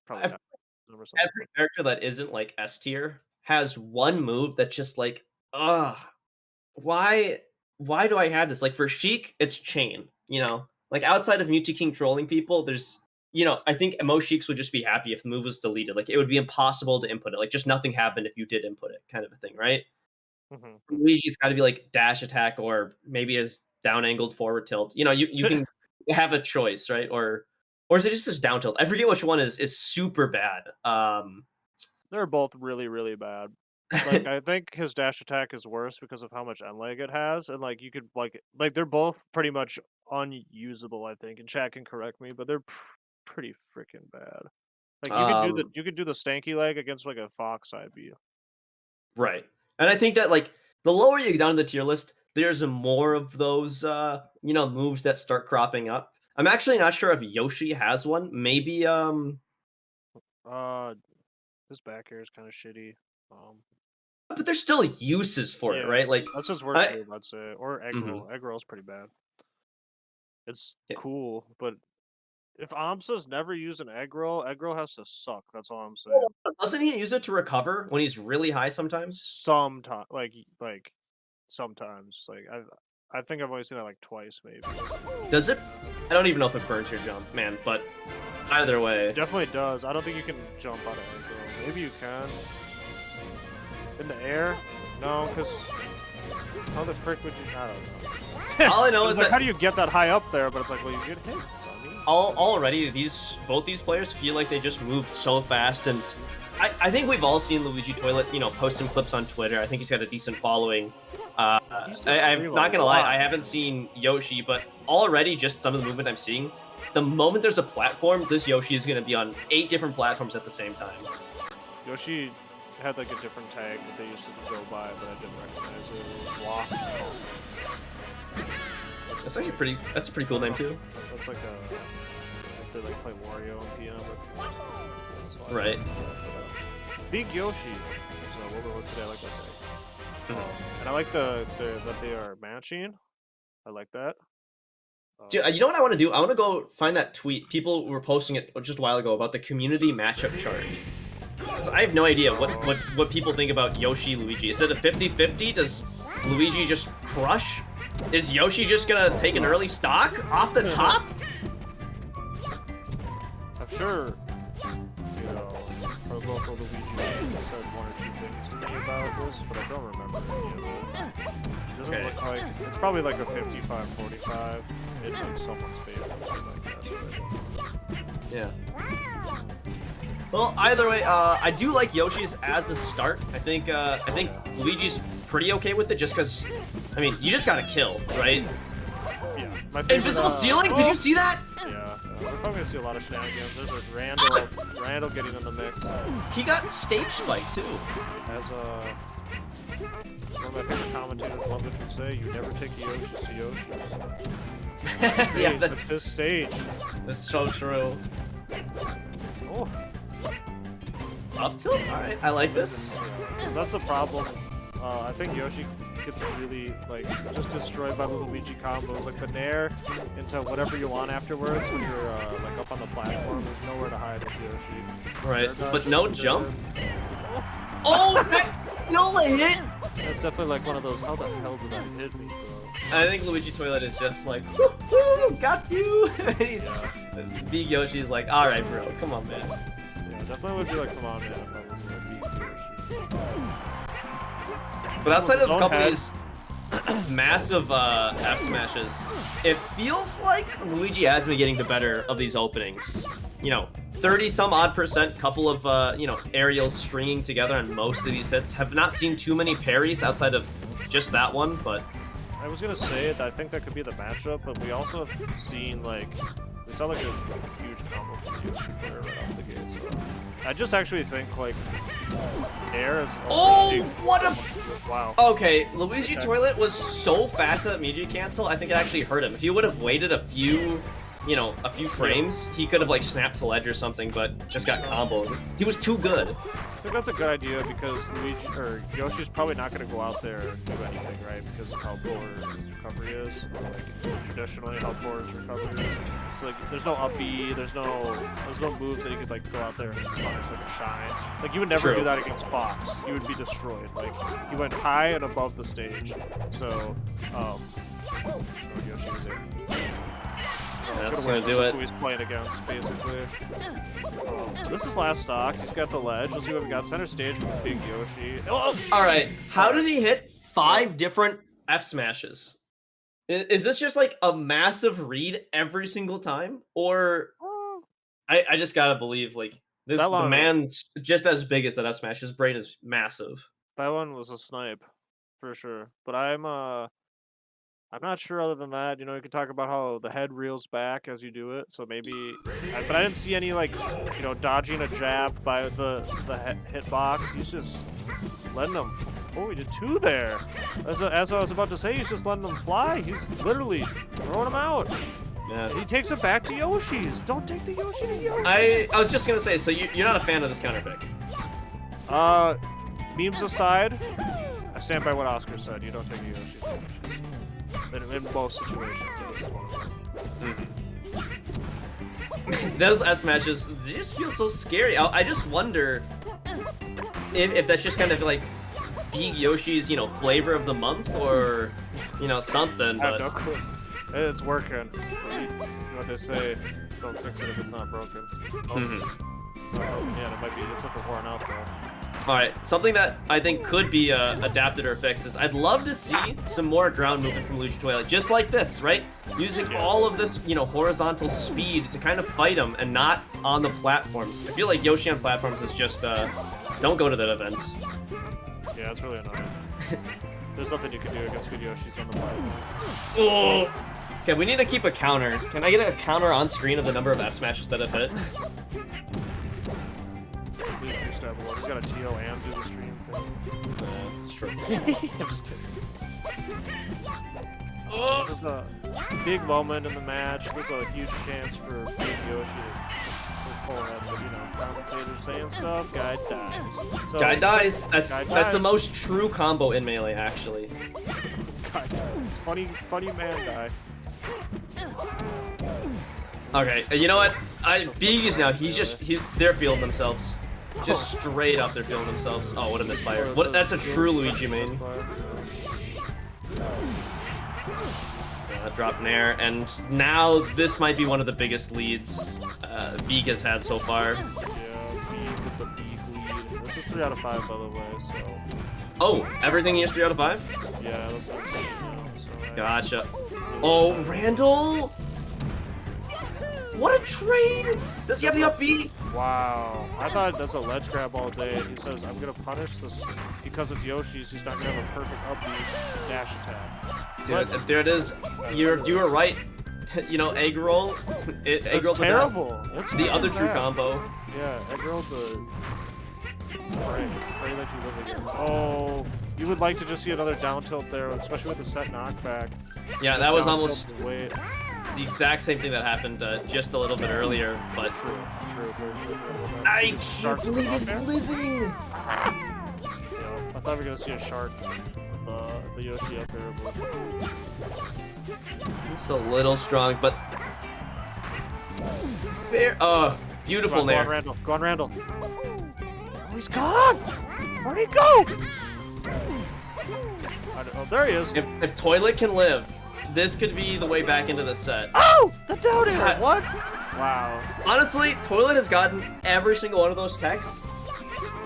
Probably Ev not. Or something. every character that isn't, like, S tier has one move that's just like, ugh, why why do I have this? Like, for Sheik, it's Chain, you know? Like, outside of Mewtwo King trolling people, there's I think most Sheiks would just be happy if the move was deleted, like, it would be impossible to input it, like, just nothing happened if you did input it kind of a thing, right? Mhm. Luigi's gotta be, like, dash attack or maybe his down angled forward tilt. You can have a choice, right? Or is it just this down tilt? I forget which one is super bad. They're both really, really bad. Like, I think his dash attack is worse because of how much end lag it has, and, like, you could, they're both pretty much unusable, I think, and chat can correct me, but they're pretty freaking bad. Like, um, you could do the stanky leg against, like, a fox side view. right. And I think that, like, the lower you get down the tier list, there's more of those, moves that start cropping up. I'm actually not sure if Yoshi has one. Maybe, Uh, his back air is kinda shitty. Um, but there's still uses for it, yeah, right? Like, that's his worst I move, I'd say, or egg mhm. roll. Egg roll's pretty bad. It's Yeah. cool, but if Amsa's never used an egg roll has to suck, that's all I'm Well, saying. doesn't he use it to recover when he's really high sometimes? Sometimes, sometimes, I think I've only seen that, like, twice, maybe. Does it? I don't even know if it burns your jump, man, but either It way. definitely does. I don't think you can jump out of egg roll. Maybe you can. In the air? No, because how the frick would you I don't know. All I know I was is like, that how do you get that high up there? But it's like, well, you get hit, dummy. already both these players feel like they just move so fast, and I think we've all seen Luigi Toilet, post some clips on Twitter. I think he's got a decent following. He used to I'm stream a not gonna lie, I lot. haven't seen Yoshi, but already just some of the movement I'm seeing, the moment there's a platform, this Yoshi is gonna be on 8 different platforms at the same time. Yoshi had like a different tag that they used to go by, but I didn't recognize it. It was Walk. That's a pretty I cool don't name know. too. That's like a if they like play Wario on PM, but that's why. Right. Big Yoshi is a World today. I like that tag. Mhm. And I like the that they are matching. I like that. Dude, you know what I want to do? I want to go find that tweet. People were posting it just a while ago about the community matchup chart. So I have no idea what people think about Yoshi Luigi. Is it a 50-50? Does Luigi just crush? Is Yoshi just gonna take an early stock off the top? I'm sure, our local Luigi said one or two things to me about this, but I don't remember any of it. It doesn't Okay. look like it's probably like a 55-45 in like someone's favor, like that. Yeah. Well, either way, I do like Yoshi's as a start. I think Luigi's pretty okay with it, just because, I mean, you just gotta kill, right? Yeah, my favorite. Invisible ceiling? Did you see that? Yeah, we're probably gonna see a lot of shenanigans. There's a Randall getting in the mix. He got stage spike too. As one of my favorite commentators, Lovitch, would say, "You never take Yoshis to Yoshi's." Yeah, Hey, that's his stage. that's so true. Oh, Up tilt? Alright, I like this. yeah. That's the problem. I think Yoshi gets really just destroyed by the Luigi combos, like the nair into whatever you want afterwards when you're like up on the platform. There's nowhere to hide with Yoshi. Right, Nair but dodge, no and jump? then- Oh, that still a hit! That's definitely like one of those. How the hell did that hit me, bro? I think Luigi Toilet is just like, woo, got you! Yeah. Big Yoshi's like, alright, bro, come on, man. Yeah, definitely would be like, come on, man, if I was a beat Yoshi. But outside of a Don't couple head. of these massive F smashes, it feels like Luigi has been getting the better of these openings. 30 some odd percent, couple of, aerials stringing together on most of these hits. Have not seen too many parries outside of just that one, but I was gonna say it. I think that could be the matchup, but we also have seen we saw like a huge combo from the Yoshi player right off the gate. So I just actually think air is. oh, what a Wow. okay, Luigi Okay. Toilet was so fast at media cancel, I think it actually hurt him. If he would have waited a few you know, a few frames, he could have like snapped to ledge or something, but just got comboed. He was too good. I think that's a good idea because Luigi or Yoshi's probably not going to go out there and do anything, right? Because of how poor his recovery is, or like traditionally how poor his recovery is. So like, there's no up B, there's no moves that he could like go out there and punish like a shine. Like you would never True. do that against Fox. You would be destroyed. Like he went high and above the stage. So, oh, Yoshi was there. That's gonna do it. Who he's playing against, basically. This is last stock. He's got the ledge. Let's see what we got. Center stage from Big Yoshi. Oh! Alright, how did he hit 5 different F smashes? Is this just like a massive read every single time? Or I just gotta believe like this the man's just as big as that F smash. His brain is massive. That one was a snipe, for sure. But I'm not sure other than that. You know, you can talk about how the head reels back as you do it, so maybe... But I didn't see any, like, you know, dodging a jab by the hitbox. He's just letting them... Oh, he did 2 there! As I was about to say, he's just letting them fly. He's literally throwing them out. Yeah. He takes it back to Yoshi's. Don't take the Yoshi to Yoshi! I was just gonna say, so you're not a fan of this counter pick? Memes aside, I stand by what Oscar said. You don't take a Yoshi to Yoshi's. In most situations, and this is one of them. Those S matches, they just feel so scary. I just wonder if that's just kind of like Big Yoshi's, you know, flavor of the month, or you know, something. I have but no clue. It's working. What they say, don't fix it if it's not broken. Yeah, it might be. It's looking worn out though. Alright, something that I think could be adapted or fixed is I'd love to see some more ground movement from Luigi Twilight, just like this, right? Using all of this, you know, horizontal speed to kind of fight him and not on the platforms. I feel like Yoshi on platforms is just, don't go to that event. Yeah, it's really annoying. There's nothing you can do against good Yoshis on the platform. Oh! Okay, we need to keep a counter. Can I get a counter on screen of the number of F smashes that have hit? He's got a TO and do the stream thing. It's true. I'm just kidding. This is a big moment in the match. There's a huge chance for Big Yoshi to pull ahead, but you know, commentators saying stuff, guy dies. So, guy dies. Guy That's the dies. most true combo in Melee, actually. Guy dies. Funny man die. Okay, you know what? Big is now. They're feeling themselves. Just straight up, they're feeling themselves. Oh, what a misfire! What? That's a true Luigi main. Drop in air, and now this might be one of the biggest leads Beak has had so far. Yeah, Beak with the Beak lead. This is 3 out of 5, by the way. So. Oh, everything is 3 out of 5. Yeah, that's what I'm saying now. So, gotcha. Oh, Randall! What a trade! Does he have the up B? Wow. I thought that's a ledge grab all day. He says, I'm going to punish this because it's Yoshi's. He's not going to have a perfect up B dash attack. Dude, but, there it is. You were right. You know, egg roll. It's terrible. It's the other true bad. combo. Yeah, egg roll the... Pray that you live again. Oh, you would like to just see another down tilt there, especially with the set knockback. Yeah, that was almost... the exact same thing that happened just a little bit earlier, but true. I can't believe he's living. Yeah, I thought we were gonna see a shark with the Yoshi up there, but it's a little strong, but fair. Beautiful there. Go on, Randall. Oh, he's gone. Where'd he go? Oh, there he is. If Toilet can live, this could be the way back into the set. Oh! The down air! What? Wow. Honestly, Toilet has gotten every single one of those techs,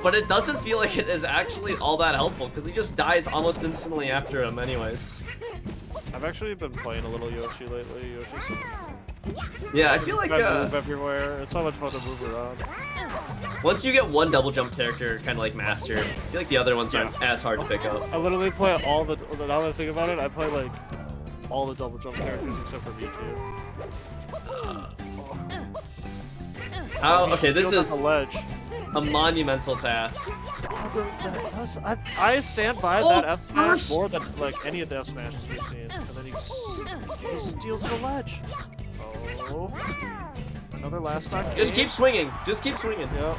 but it doesn't feel like it is actually all that helpful, because he just dies almost instantly after him anyways. I've actually been playing a little Yoshi lately. Yoshi's so much fun. Yeah, I feel like move everywhere. It's so much fun to move around. Once you get one double jump character kind of like mastered, I feel like the other ones aren't as hard to pick up. I literally play all the. Now that I think about it, I play like all the double jump characters except for V2. Oh, okay, this is a ledge. A monumental task. Oh, I stand by that F smash more than like any of the F smashes we've seen, and then he steals the ledge. Oh. Oh, another last stock Just game. keep swinging. Just keep swinging. Yep.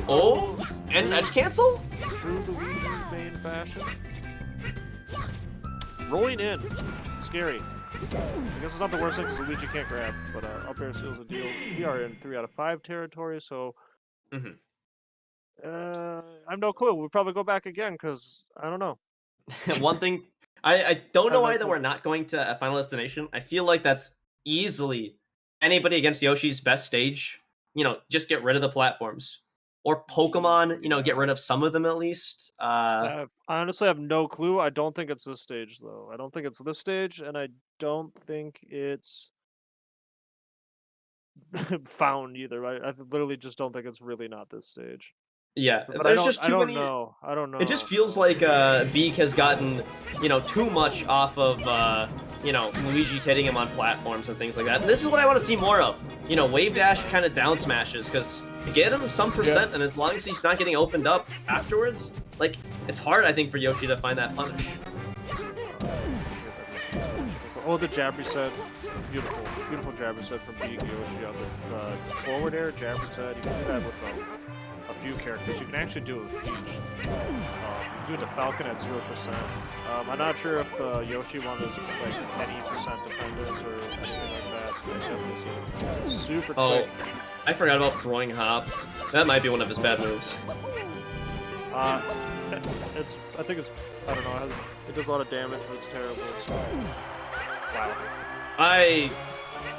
Oh, and edge cancel? True Luigi main fashion. Rolling in. Scary. I guess it's not the worst thing because Luigi can't grab, but up air seals the deal. We are in 3 out of 5 territory, so Mhm. I have no clue. We'll probably go back again because I don't know. One thing I don't I know have no why that clue. we're not going to a Final Destination. I feel like that's easily anybody against Yoshi's best stage. Just get rid of the platforms. Or Pokemon, get rid Yeah. of some of them at least. I honestly have no clue. I don't think it's this stage though. I don't think it's this stage, and I don't think it's found either. I literally just don't think it's really not this stage. Yeah, But there's just I too don't many. know. I don't It just know. feels So like Beak has gotten, too much off of, Luigi hitting him on platforms and things like that. And this is what I want to see more of. Wave it's dash fine. kind of down smashes because get him some Yeah. percent, and as long as he's not getting opened up afterwards, like it's hard I think for Yoshi to find that punish. Oh, the jab reset. Beautiful. Beautiful jab reset from Big Yoshi on the forward air jab reset. You can do that with a few characters. You can actually do it with Peach. You can do it to Falcon at 0%. I'm not sure if the Yoshi one is like any percent dependent or anything like that. But definitely super quick. Oh, I forgot about throwing hop. That might be one of his bad moves. Uh, I think it's, I don't know, it does a lot of damage, but it's terrible. So. Wow.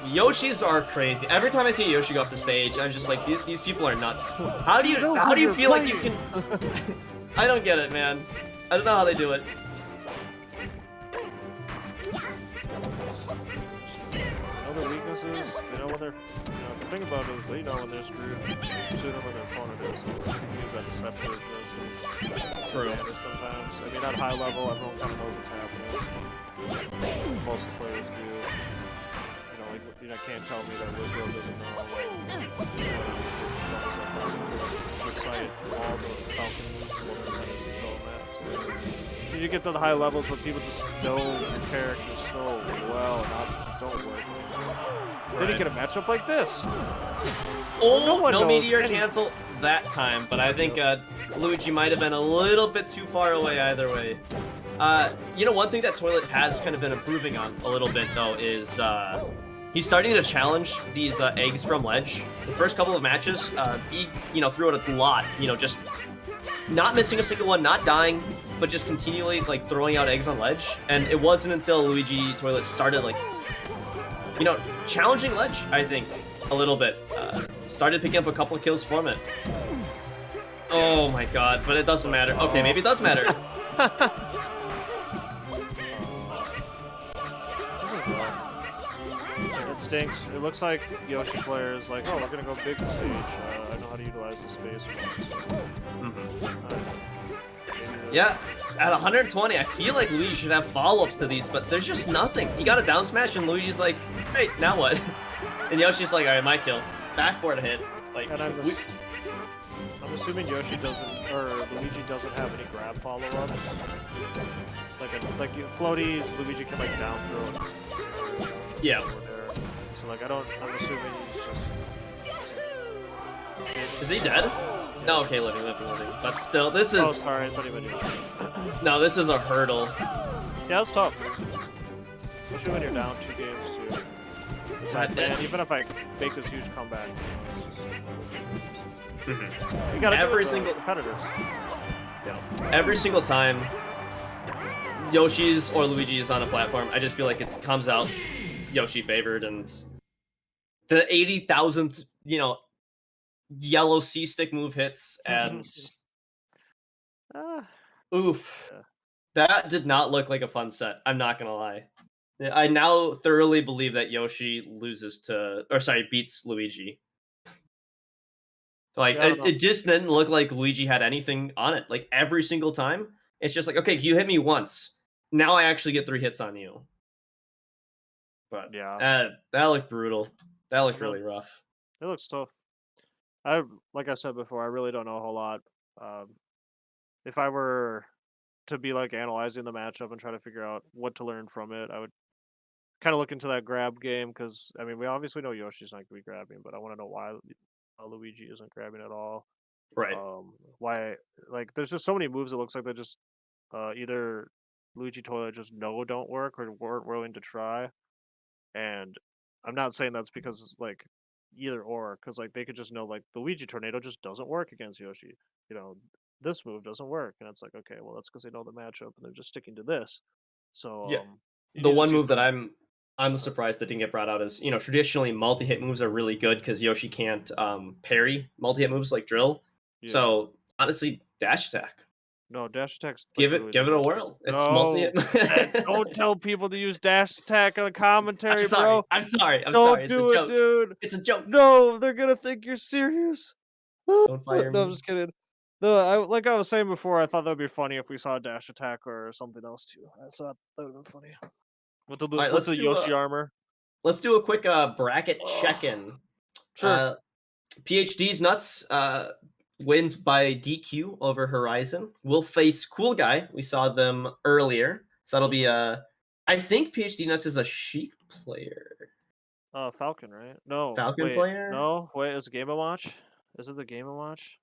Yoshis are crazy. Every time I see Yoshi go off the stage, I'm just like, these people are nuts. How do You you know how who do you you're feel like you playing. can? I don't get it, man. I don't know how they do it. Know their weaknesses. They know when they're. The thing about it is they know when they're screwed sooner than their opponent is. So they can use that deceptiveness as True. advantage sometimes. I mean, at high level, everyone kind of knows what's happening. Most of the players do. Can't tell me that Woodrow doesn't know recite all the Falcon moves and what percentage to throw them at. So you get to the high levels where people just know your characters so well and options just don't work. Then you get a matchup like this. Oh, one no knows meteor anything. cancel that time, but I think Luigi might have been a little bit too far away either way. One thing that Toilet has kind of been improving on a little bit though is he's starting to challenge these eggs from ledge. The first couple of matches, he threw it a lot. Just not missing a single one, not dying, but just continually like throwing out eggs on ledge. And it wasn't until Luigi Toilet started like challenging ledge, I think, a little bit. Started picking up a couple of kills from it. Oh my god, but it doesn't matter. Okay, maybe it does matter. It stinks. It looks like Yoshi players like, oh, we're gonna go big stage. I know how to utilize the space. Yeah, at 120, I feel like Luigi should have follow-ups to these, but there's just nothing. He got a down smash, and Luigi's like, hey, now what? And Yoshi's like, alright, my kill. Backboard hit. Like, And I'm assuming Yoshi doesn't, or Luigi doesn't have any grab follow-ups. Like floaties, Luigi can like down throw. Yeah. So like I'm assuming he's just. Is he dead? No, okay, living. But still, this is. Oh, sorry, I thought he meant No, this is a hurdle. Yeah, it's tough. Especially when you're down 2 games too. It's like, man, even if I make this huge comeback, you gotta Every do it, single competitors. Every single time Yoshi's or Luigi's on a platform, I just feel like it comes out Yoshi favored, and the 80,000th, yellow C stick move hits, and Ah, oof, yeah. that did not look like a fun set. I'm not gonna lie. I now thoroughly believe that Yoshi beats Luigi. Like Yeah, I don't know. it just didn't look like Luigi had anything on it. Like every single time, it's just like, okay, you hit me once. Now I actually get 3 hits on you. But Yeah, that looked brutal. That I looked know. really rough. It looks tough. Like I said before, I really don't know a whole lot. Um, if I were to be like analyzing the matchup and try to figure out what to learn from it, I would kind of look into that grab game because I mean we obviously know Yoshi's not gonna be grabbing, but I want to know why Luigi isn't grabbing at all. Right. Why like there's just so many moves. It looks like they just either Luigi Toilet just know don't work or weren't willing to try. And I'm not saying that's because like either or, because like they could just know like the Luigi Tornado just doesn't work against Yoshi. You know, this move doesn't work, and it's like okay, well that's because they know the matchup and they're just sticking to this. So Yeah. you The need to one see move that some. I'm surprised that didn't get brought out is, traditionally multi-hit moves are really good because Yoshi can't parry multi-hit moves like drill. Yeah, So honestly, dash attack. no, dash attack's like Give it literally the give it a worst thing. whirl. It's multi-hit. No, don't tell people to use dash attack on a I'm commentary, sorry. bro. I'm sorry. I'm sorry. Don't It's a do it, joke. dude. It's a joke. No, they're gonna think you're serious. Don't fire No, I'm me. just kidding. No, like I was saying before, I thought that'd be funny if we saw a dash attack or something else too. I thought that would have been funny All right, with the Yoshi armor. let's do a quick bracket Ugh. check-in. Sure. Uh, PhD's nuts wins by DQ over Horizon. We'll face Cool Guy. We saw them earlier, so that'll be Hmm. I think PhD nuts is a Sheik player, Falcon, right? No, Falcon wait, player. no, wait. Is it Game and Watch? Is it the Game and Watch?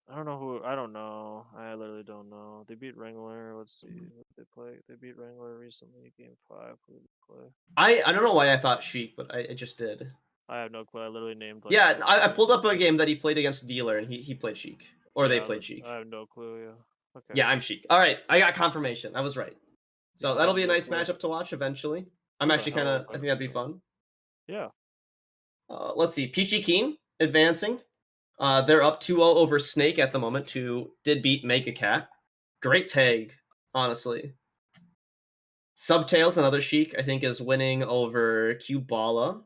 I don't know who. I don't know. I literally don't know. They beat Wrangler. Let's see. Who did they play? They beat Wrangler recently. Game 5. Who did they play? I don't know why I thought Sheik, but I just did. I have no clue. I literally named like Yeah, 10 I players pulled on up a this. game that he played against Dealer, and he played Sheik, or they Yeah, played I Sheik. have no clue. Yeah. Okay. Yeah, I'm Sheik. All right, I got confirmation. I was right. Yeah, So I that'll have be a no nice clue. matchup to watch eventually. I'm Who the actually kind hell of. was I I think that'd be thinking? fun. Yeah. Let's see. Peachy Keen advancing. They're up 2-0 over Snake at the moment, who did beat Mega Cat. Great tag, honestly. Subtails, another Sheik, I think, is winning over Cubala.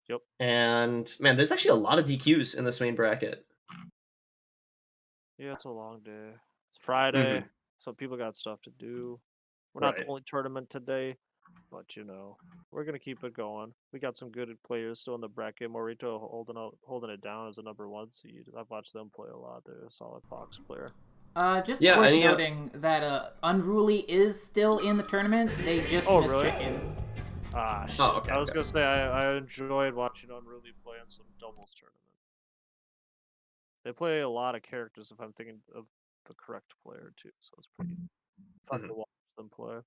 Yep. And man, there's actually a lot of DQs in this main bracket. Yeah, it's a long day. It's Friday, Hmm. so people got stuff to do. We're not the Right. only tournament today, but we're gonna keep it going. We got some good players still in the bracket. Morito holding it down as a number 1 seed. I've watched them play a lot. They're a solid Fox player. Just Yeah. worth Any? noting that Unruly is still in the tournament. They just Oh, missed really? check-in. Ah, Oh, shit. okay. I was Okay. gonna say I enjoyed watching Unruly play in some doubles tournament. They play a lot of characters if I'm thinking of the correct player too, so it's pretty fun Hmm. to watch them play.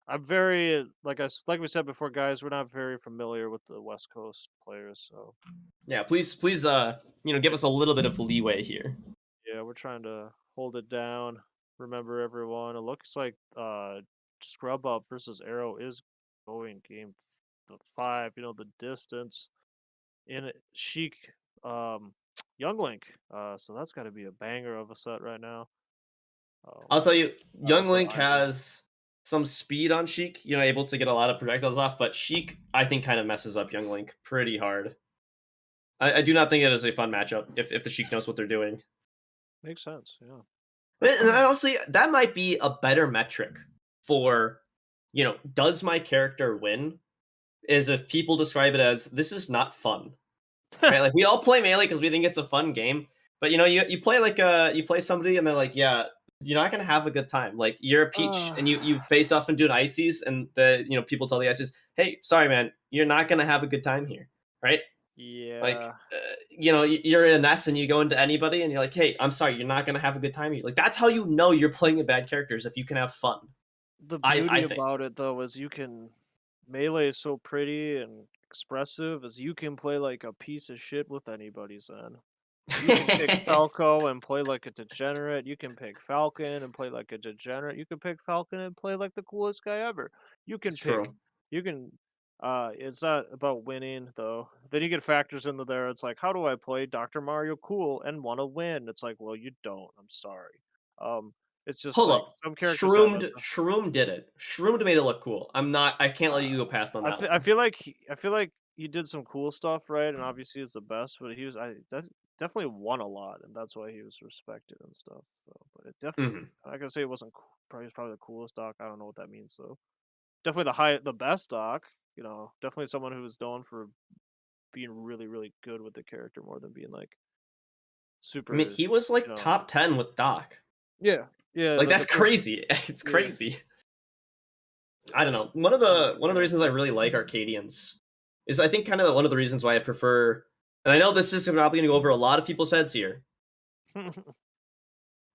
I'm very like we said before, guys. We're not very familiar with the West Coast players, so Yeah. Please, give us a little bit of leeway here. yeah, we're trying to hold it down. Remember everyone. It looks like Scrub Up versus Arrow is going the 5. The distance in it. Chic, um, Young Link. So that's got to be a banger of a set right now. Um, I'll tell you, I Young hope they're Link Ivy. has some speed on Sheik, able to get a lot of projectiles off, but Sheik, I think, kind of messes up Young Link pretty hard. I do not think it is a fun matchup if the Sheik knows what they're doing. Makes sense. Yeah. And honestly, that might be a better metric for, does my character win? Is if people describe it as this is not fun, right? Like we all play melee because we think it's a fun game, but you play you play somebody and they're like, yeah, you're not gonna have a good time. Like you're a Peach and you face off and do an ices, and the people tell the ices, hey, sorry man, you're not gonna have a good time here, right? Like Yeah. you're in S and you go into anybody and you're like, hey, I'm sorry, you're not gonna have a good time here. Like that's how you know you're playing a bad character is if you can have fun. The I beauty think. about it though is you can melee is so pretty and expressive as you can play like a piece of shit with anybody's then. You can pick Falco and play like a degenerate. You can pick Falcon and play like a degenerate. You can pick Falcon and play like the coolest guy ever. You It's can pick true. you can it's not about winning though. Then you get factors into there. It's like, how do I play Dr. Mario cool and want to win? It's like, well, you don't. I'm sorry. Um it's just Hold like up. some characters have that. Shroomed did it. Shroomed made it look cool. I can't let Uh, you go past on I that feel I one. feel like I feel like he did some cool stuff, right? And obviously he's the best, but that's definitely won a lot, and that's why he was respected and stuff. So, but it definitely, Hmm. I can say it wasn't probably the coolest doc. I don't know what that means though. Definitely the best doc. Definitely someone who was known for being really really good with the character more than being like I mean, super. he was like You know, top 10 with Doc. yeah, yeah. Like The that's character, crazy. It's yeah. crazy. I don't know. One of the reasons I really like Arcadians is I think kind of one of the reasons why I prefer. And I know this is probably going to go over a lot of people's heads here,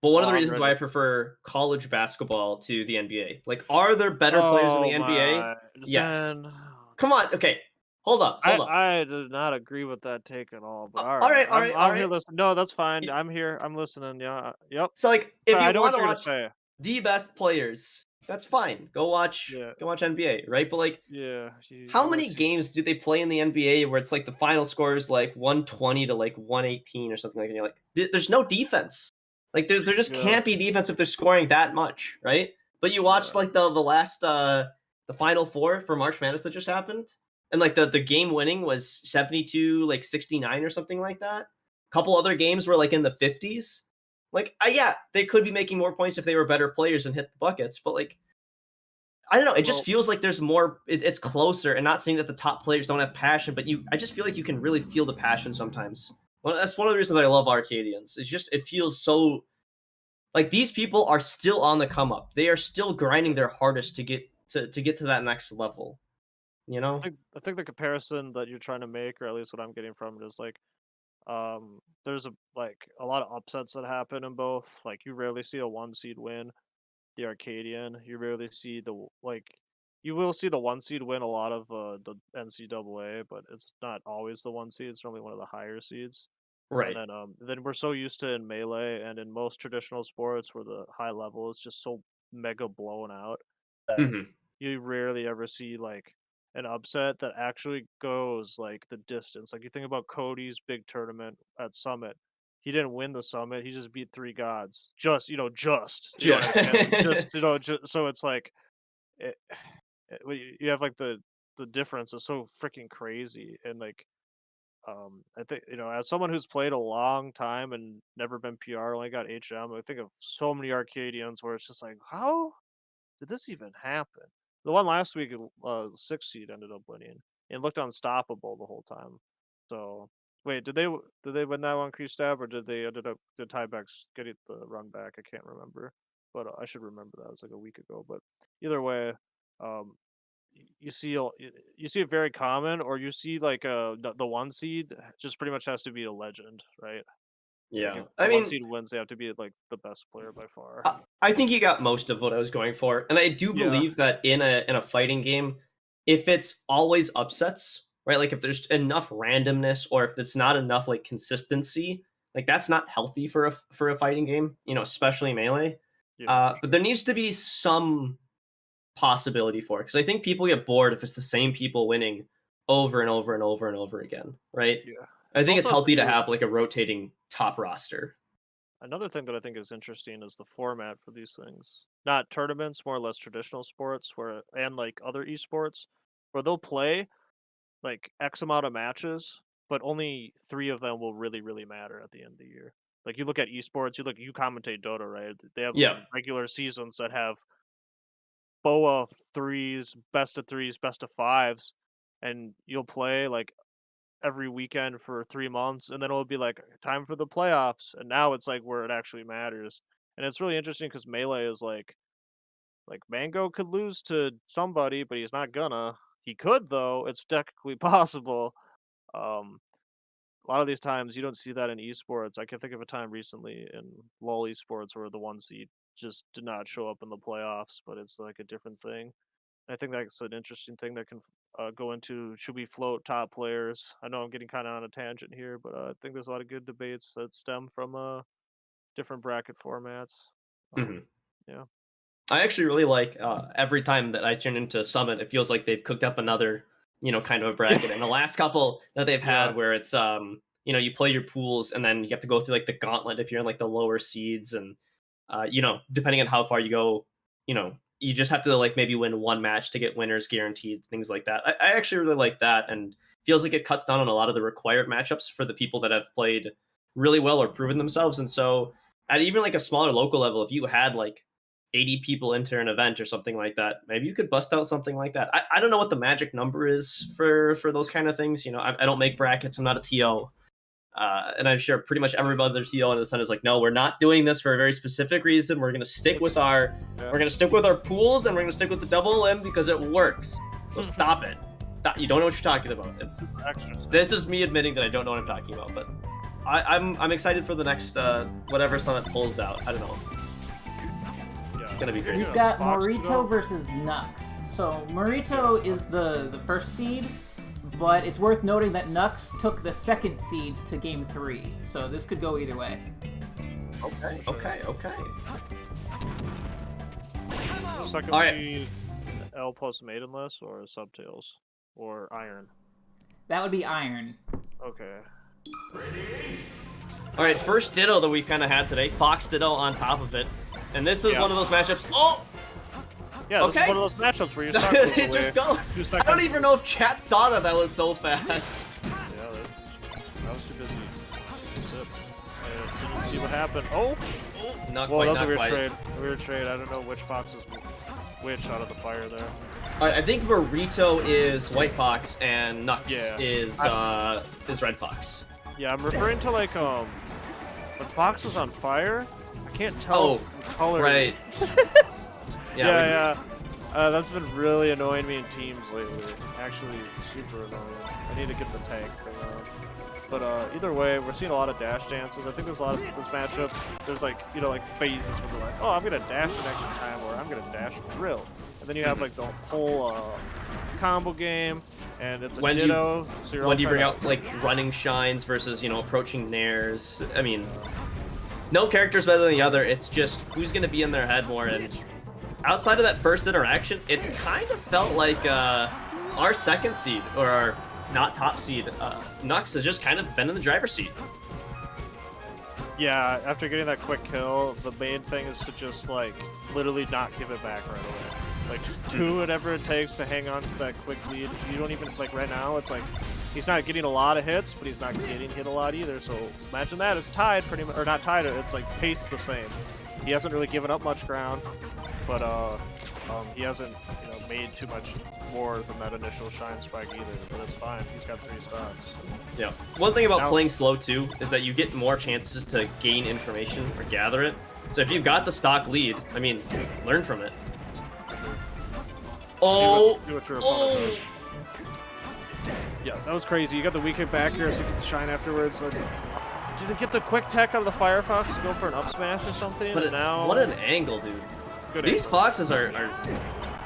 but one of Oh, the I'm reasons why I ready. prefer college basketball to the NBA. Like, are there better players in the Oh NBA? my, Yes. Zen. Come on. Okay. Hold up. Hold up. I do not agree with that take at all, but All alright. right. All right. All I'm here right. listening. No, that's fine. Y- I'm here. I'm listening. Yeah. Yep. So, like, if Sorry, you I know want what to you're gonna watch say. the best players, that's fine. Go watch. Yeah. Go watch NBA. Right. But like, Yeah. how You wanna many see. games do they play in the NBA where it's like the final score is like 120 to like 118 or something like that? And you're like, there's no defense. Like there just Yeah. can't be defense if they're scoring that much, right? But you watched Yeah. like the last the final four for March Madness that just happened, and like the game winning was 72 like 69 or something like that. A couple other games were like in the 50s. Like yeah, they could be making more points if they were better players and hit the buckets, but like I don't know. It just Well, feels like there's more. It's closer, and not saying that the top players don't have passion, but I just feel like you can really feel the passion sometimes. Well, that's one of the reasons I love Arcadians. It's just it feels so like these people are still on the come up. They are still grinding their hardest to get to that next level. You know? I think the comparison that you're trying to make, or at least what I'm getting from it, is like there's a lot of upsets that happen in both. Like you rarely see a one seed win the Arcadian. You rarely see you will see the one seed win a lot of the NCAA, but it's not always the one seed. It's normally one of the higher seeds. And Right. then we're so used to in melee and in most traditional sports where the high level is just so mega blown out that Hmm. you rarely ever see like an upset that actually goes like the distance. Like you think about Cody's big tournament at Summit. He didn't win the Summit. He just beat three gods. You know what I mean? Just so it's like it, when you have like the difference is so freaking crazy and like I think as someone who's played a long time and never been PR, only got HM. I think of so many Arcadians where it's just like, how did this even happen? The one last week, six seed ended up winning and looked unstoppable the whole time. So wait, did they win that one, Stab, or did tiebacks get it the run back? I can't remember, but I should remember that. It was like a week ago. But either way, um, you see you see it very common, or you see like the one seed just pretty much has to be a legend, right? Like Yeah. if I the one mean, seed wins, they have to be like the best player by far. I think you got most of what I was going for, and I do Yeah, believe that in a fighting game, if it's always upsets, right? Like if there's enough randomness, or if it's not enough like consistency, like that's not healthy for a fighting game, especially melee. yeah, for But there sure. needs to be some possibility for it because I think people get bored if it's the same people winning over and over and over and over again, right? Yeah. I It's think it's also has to healthy to do with have like a rotating top roster. another thing that I think is interesting is the format for these things. Not tournaments, more or less traditional sports where and like other esports where they'll play like X amount of matches, but only three of them will really, really matter at the end of the year. Like you look at esports, you commentate Dota, right? They have Yeah. regular seasons that have BOA threes, best of fives, and you'll play like every weekend for 3 months, and then it'll be like time for the playoffs, and now it's like where it actually matters. And it's really interesting because melee is like Mango could lose to somebody, but he's not gonna. He could though. It's technically possible. Um, a lot of these times you don't see that in esports. I can think of a time recently in LoL esports where the one seed just did not show up in the playoffs, but it's like a different thing. I think that's an interesting thing that can go into should we float top players. I know I'm getting kind of on a tangent here, but I think there's a lot of good debates that stem from different bracket formats. Mhm. Yeah, I actually really like every time that I turn into Summit, it feels like they've cooked up another, kind of a bracket. And the last couple that they've yeah, had where it's, you play your pools and then you have to go through like the gauntlet if you're in like the lower seeds. And, depending on how far you go, you just have to like maybe win one match to get winners guaranteed, things like that. I actually really like that. And feels like it cuts down on a lot of the required matchups for the people that have played really well or proven themselves. And so at even like a smaller local level, if you had like 80 people enter an event or something like that, maybe you could bust out something like that. I don't know what the magic number is for those kind of things. I don't make brackets. I'm not a TO. And I'm sure pretty much every other CEO under the sun is like, no, we're not doing this for a very specific reason. We're gonna stick with our pools, and we're gonna stick with the double limb because it works. So stop it. You don't know what you're talking about. This is me admitting that I don't know what I'm talking about, but I'm excited for the next whatever summit pulls out. I don't know. Yeah. It's gonna be great. We've got Morito versus Nux. So Morito is the first seed, but it's worth noting that Nux took the second seed to game 3, so this could go either way. Okay. Second seed, L plus Maidenless or Subtails or Iron. That would be Iron. Okay. All right, first Ditto that we've kind of had today, Fox Ditto on top of it, and this is one of those matchups. Oh. Yeah, this is one of those matchups where you're stuck with it just goes. I don't even know if chat saw that. That was so fast. Yeah, I was too busy to sip. I didn't see what happened. Oh! Not well, quite, that was not a weird quite. trade. A weird trade. I don't know which Fox is which out of the fire there. Alright, I think Burrito is White Fox and Nux is Red Fox. Yeah, I'm referring to like when Fox is on fire. I can't tell the color. Right. Yeah. That's been really annoying me in teams lately. Actually, super annoying. I need to get the tag thing on. But either way, we're seeing a lot of dash dances. I think there's a lot of this matchup. There's like like phases where they're like, oh, I'm gonna dash an extra time, or I'm gonna dash drill. And then you have like the whole combo game, and it's a ditto. So you're when you bring out like running shines versus approaching nairs. I mean, no character's better than the other. It's just who's gonna be in their head more. And outside of that first interaction, it's kind of felt like our second seed, or our not top seed, Nux has just kind of been in the driver's seat. Yeah, after getting that quick kill, the main thing is to just like literally not give it back right away. Like just do whatever it takes to hang on to that quick lead. You don't even like right now. It's like he's not getting a lot of hits, but he's not getting hit a lot either. So imagine that it's tied pretty much, or not tied. It's like paced the same. He hasn't really given up much ground, but he hasn't made too much more than that initial shine spike either. But it's fine. He's got 3 stocks. Yeah. One thing about playing slow too is that you get more chances to gain information or gather it. So if you've got the stock lead, I mean, learn from it. Oh! See what your opponent does. Yeah, that was crazy. You got the weak hit back here, so you get the shine afterwards. Like, did it get the quick tech out of the Firefox to go for an up smash or something? But now, what an angle, dude. Good These angle. foxes are...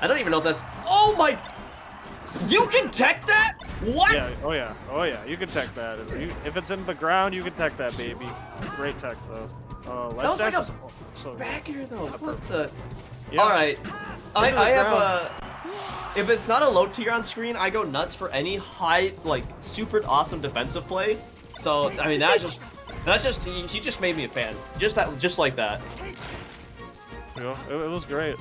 I don't even know if that's... Oh my... You can tech that? What? Yeah, oh yeah. You can tech that. If it's in the ground, you can tech that, baby. Great tech, though. That was like so back here, though. What the... Yeah. Alright. I have a... If it's not a low tier on screen, I go nuts for any high, like, super awesome defensive play. So, I mean, he just made me a fan. Just like that. Yeah, it was great.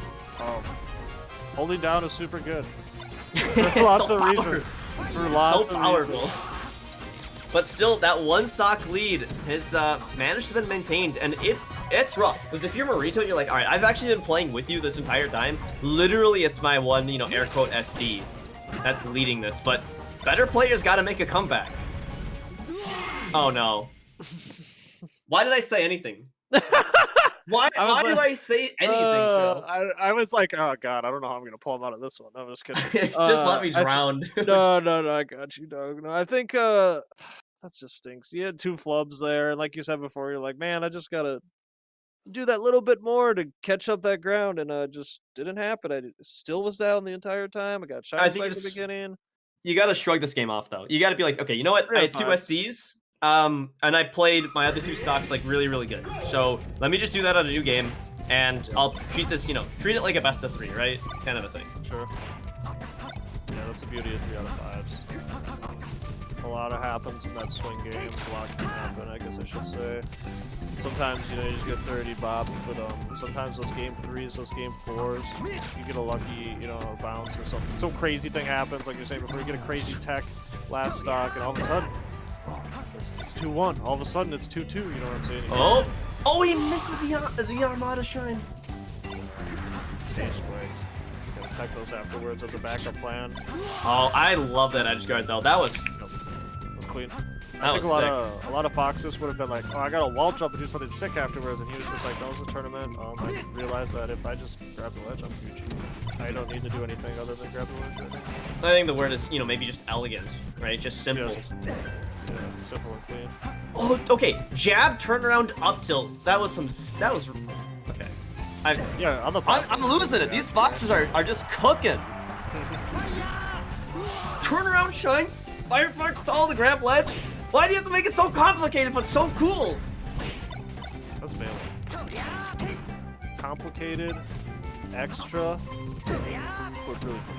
Holding down is super good. For lots of reasons. For lots of reasons. But still, that one stock lead has managed to be maintained, and it's rough. Because if you're Morito, you're like, all right, I've actually been playing with you this entire time. Literally, it's my one, air quote SD that's leading this. But better players got to make a comeback. Oh no! Why did I say anything? Why did I say anything, Joe? I was like, oh god, I don't know how I'm gonna pull him out of this one. I'm just kidding. Just let me drown. No, I got you, dog. No, I think that just stinks. You had 2 flubs there, and like you said before, you're like, man, I just gotta do that little bit more to catch up that ground, and just didn't happen. I still was down the entire time. I got shot at the beginning. You gotta shrug this game off, though. You gotta be like, okay, you know what? I had 2 SDs. And I played my other 2 stocks like really, really good. So let me just do that on a new game, and I'll treat this, treat it like a best of 3, right? Kind of a thing. Sure. Yeah, that's the beauty of 3 out of 5s. A lot happens in that swing game. A lot can happen, I guess I should say. Sometimes, you just get 30 bop, but sometimes those game 3s, those game 4s, you get a lucky, bounce or something. Some crazy thing happens, like you're saying before, you get a crazy tech last stock, and all of a sudden, it's 2-1. All of a sudden, it's 2-2. You know what I'm saying? Oh, he misses the Armada shine. Stage spike. Gotta tech those afterwards as a backup plan. Oh, I love that edge guard though. That was clean. I think was a lot of Foxes would have been like, oh, I gotta wall jump and do something sick afterwards, and he was just like, that was a tournament. I realized that if I just grab the ledge, I'm Gucci. I don't need to do anything other than grab the ledge right now. I think the word is, you know, maybe just elegant, right? Just simple. Yeah, simple and clean. Oh, okay. Jab, turnaround, up tilt. That was okay. Yeah, on the I'm losing it. These Foxes are just cooking. Turnaround, shine, Firefox, stall to grab ledge. Why do you have to make it so complicated but so cool? That's melee. Complicated, extra, but really fun.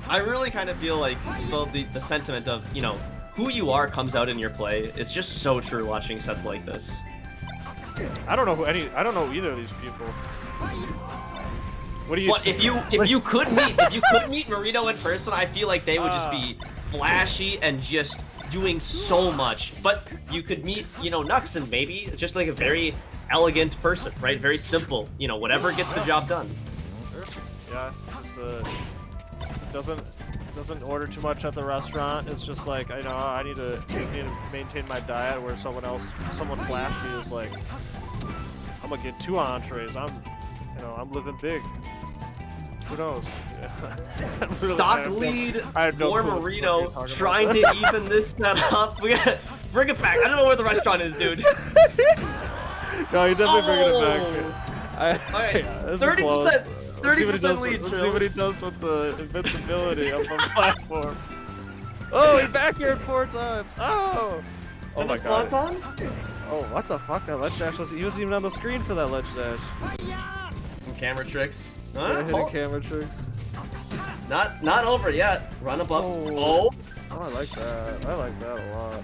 I really kind of feel like the sentiment of, you know, who you are comes out in your play. It's just so true watching sets like this. I don't know either of these people. What do you? But if you could meet Marino in person, I feel like they would just be flashy and just doing so much. But you could meet, you know, Nux and maybe just like a very elegant person, right? Very simple, you know, whatever gets the job done. Yeah, just doesn't order too much at the restaurant. It's just like, I know I need to maintain my diet, where someone flashy is like, I'm gonna get 2 entrees. I'm living big. Who knows? Yeah. Really, Stock lead no for clue Marino, what trying to even this set up. We gotta bring it back. I don't know where the restaurant is, dude. No, you're definitely bringing it back. Alright, Yeah, this is 30%. close. 30% lead. Let's see what he does with the invincibility up on the platform. Oh, he back aired 4 times. Oh! Oh my god. Oh, what the fuck? That ledge dash he wasn't even on the screen for that ledge dash. Some camera tricks. Yeah, hitting camera tricks. Not over yet. Run above. Oh, I like that. I like that a lot.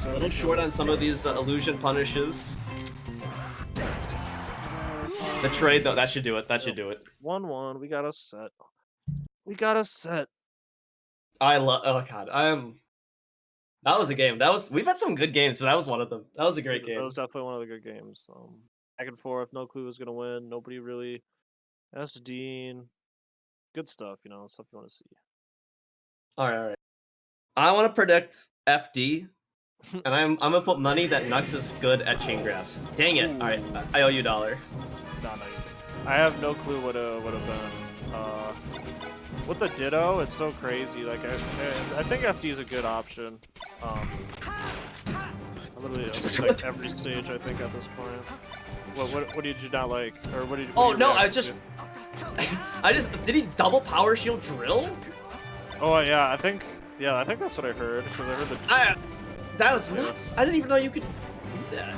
A little short on some of these illusion punishes. The trade though, that should do it. That should do it. 1-1. We got a set. We got a set. I love. Oh god, that was a game. We've had some good games, but that was one of them. That was a great game. That was definitely one of the good games. Back and forth. No clue who's gonna win. Nobody really. S. Dean. Good stuff. You know, stuff you want to see. All right. I want to predict FD, and I'm gonna put money that Nux is good at chain grabs. Dang it! Ooh. All right, I owe you $1. No, I have no clue what would have been. With the Ditto, it's so crazy. Like I think FD is a good option. Literally like every stage I think at this point. What did you not like, or what did you? Oh no, I just did he double power shield drill? Oh yeah, I think that's what I heard, because I heard the. That was nuts. I didn't even know you could do that.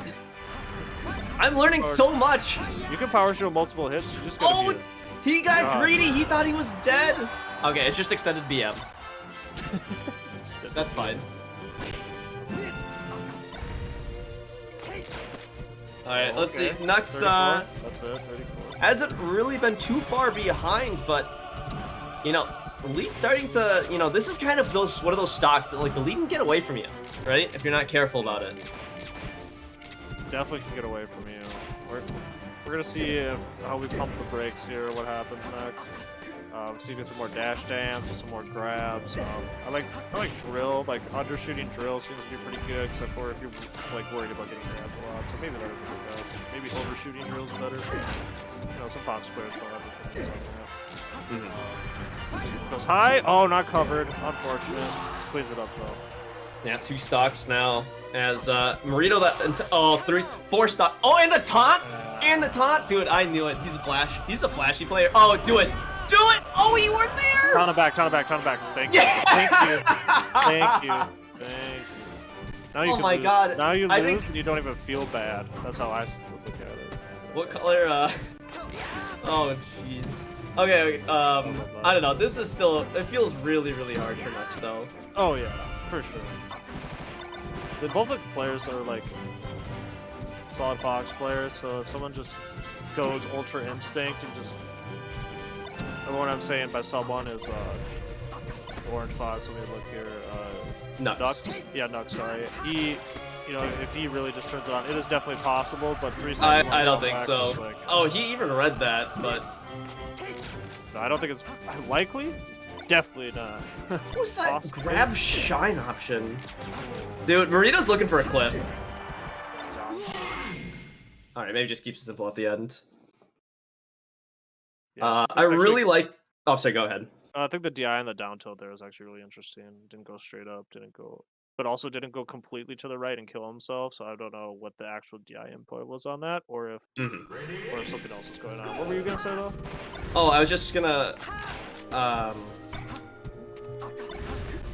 I'm learning so much. You can power shield multiple hits. You just gotta be he got greedy. He thought he was dead. Okay, it's just extended BM. That's fine. Alright, let's see. Nux, that's it, 34. Hasn't really been too far behind, but, you know, lead's starting to, you know, this is kind of one of those stocks that, like, the lead can get away from you, right? If you're not careful about it. Definitely can get away from you. We're gonna see how we pump the brakes here, what happens next. See if we get some more dash dance or some more grabs. I like drill, like undershooting drill seems to be pretty good, except for if you're like worried about getting grabbed a lot. So maybe that is a good guess. Maybe overshooting drill's better. You know, some Fox players don't have opinions on that. Goes high. Oh, not covered. Unfortunate. Squeeze it up though. Yeah, 2 stocks now as Marino that 4 stock. Oh, and the taunt! And the taunt! Dude, I knew it. He's a flashy player. Oh, do it! Do it! Oh, you weren't there! Taunt him back. Thank you. Yeah! Thank you. Now you oh can my lose. god. Now you lose and you don't even feel bad. That's how I look at it. What color, Oh, jeez. Okay, I don't know. This is still... It feels really, really hard for Nux, though. Oh, yeah. For sure. Both the players are, like, solid Fox players, so if someone just goes Ultra Instinct and just... And what I'm saying by sub 1 is, Orange Fox, let me look here, Nux. Yeah, Nux, sorry. He, you know, if he really just turns it on, it is definitely possible, but 3 seconds... I don't think so. Like, oh, he even read that, but... No, I don't think it's likely. Definitely not. What was that Awesome. grab shine option? Dude, Marito's looking for a clip. Alright, maybe just keeps it simple at the end. Yeah, I really like... Oh, sorry, go ahead. I think the DI and the down tilt there was actually really interesting. Didn't go straight up, but also didn't go completely to the right and kill himself. So I don't know what the actual DI input was on that, or if something else is going on. What were you gonna say though? Oh, I was just gonna...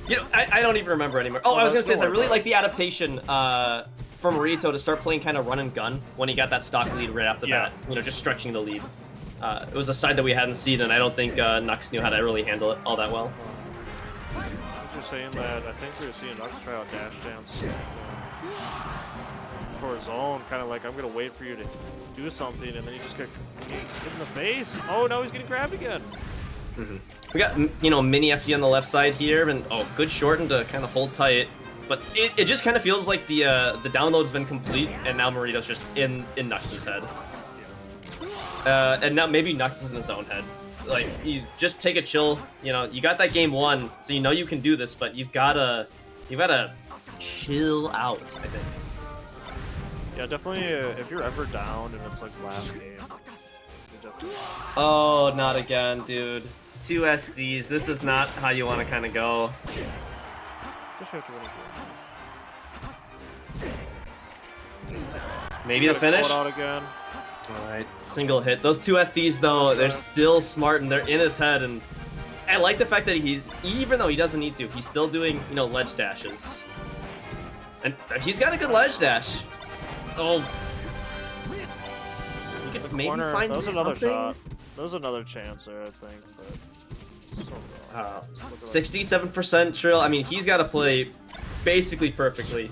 You know, I don't even remember anymore. Oh, I was gonna say this. I really like the adaptation for Marito to start playing kind of run and gun when he got that stock lead right off the bat. You know, just stretching the lead. It was a side that we hadn't seen, and I don't think Nux knew how to really handle it all that well. You're saying that I think we were seeing Nux try out dash dance for his own, kind of like I'm gonna wait for you to do something, and then he just got hit in the face. Oh no, he's getting grabbed again. We got, you know, mini FD on the left side here, and oh, good shorten to kind of hold tight. But it just kind of feels like the download's been complete, and now Marito's just in Nux's head. And now maybe Nux is in his own head. Like, you just take a chill. You know, you got that game won, so you know you can do this, but you've gotta chill out, I think. Yeah, definitely. If you're ever down and it's like last game. Oh, not again, dude. 2 SDs. This is not how you want to kind of go. Just have to win a game. Maybe the finish. Out again. All right, single hit. Those 2 SDs though, they're still smart and they're in his head. And I like the fact that even though he doesn't need to, he's still doing, you know, ledge dashes. And he's got a good ledge dash. Oh. You could maybe find that was something. another shot. There was another chance there, I think, but so 67% Trill. I mean, he's got to play basically perfectly.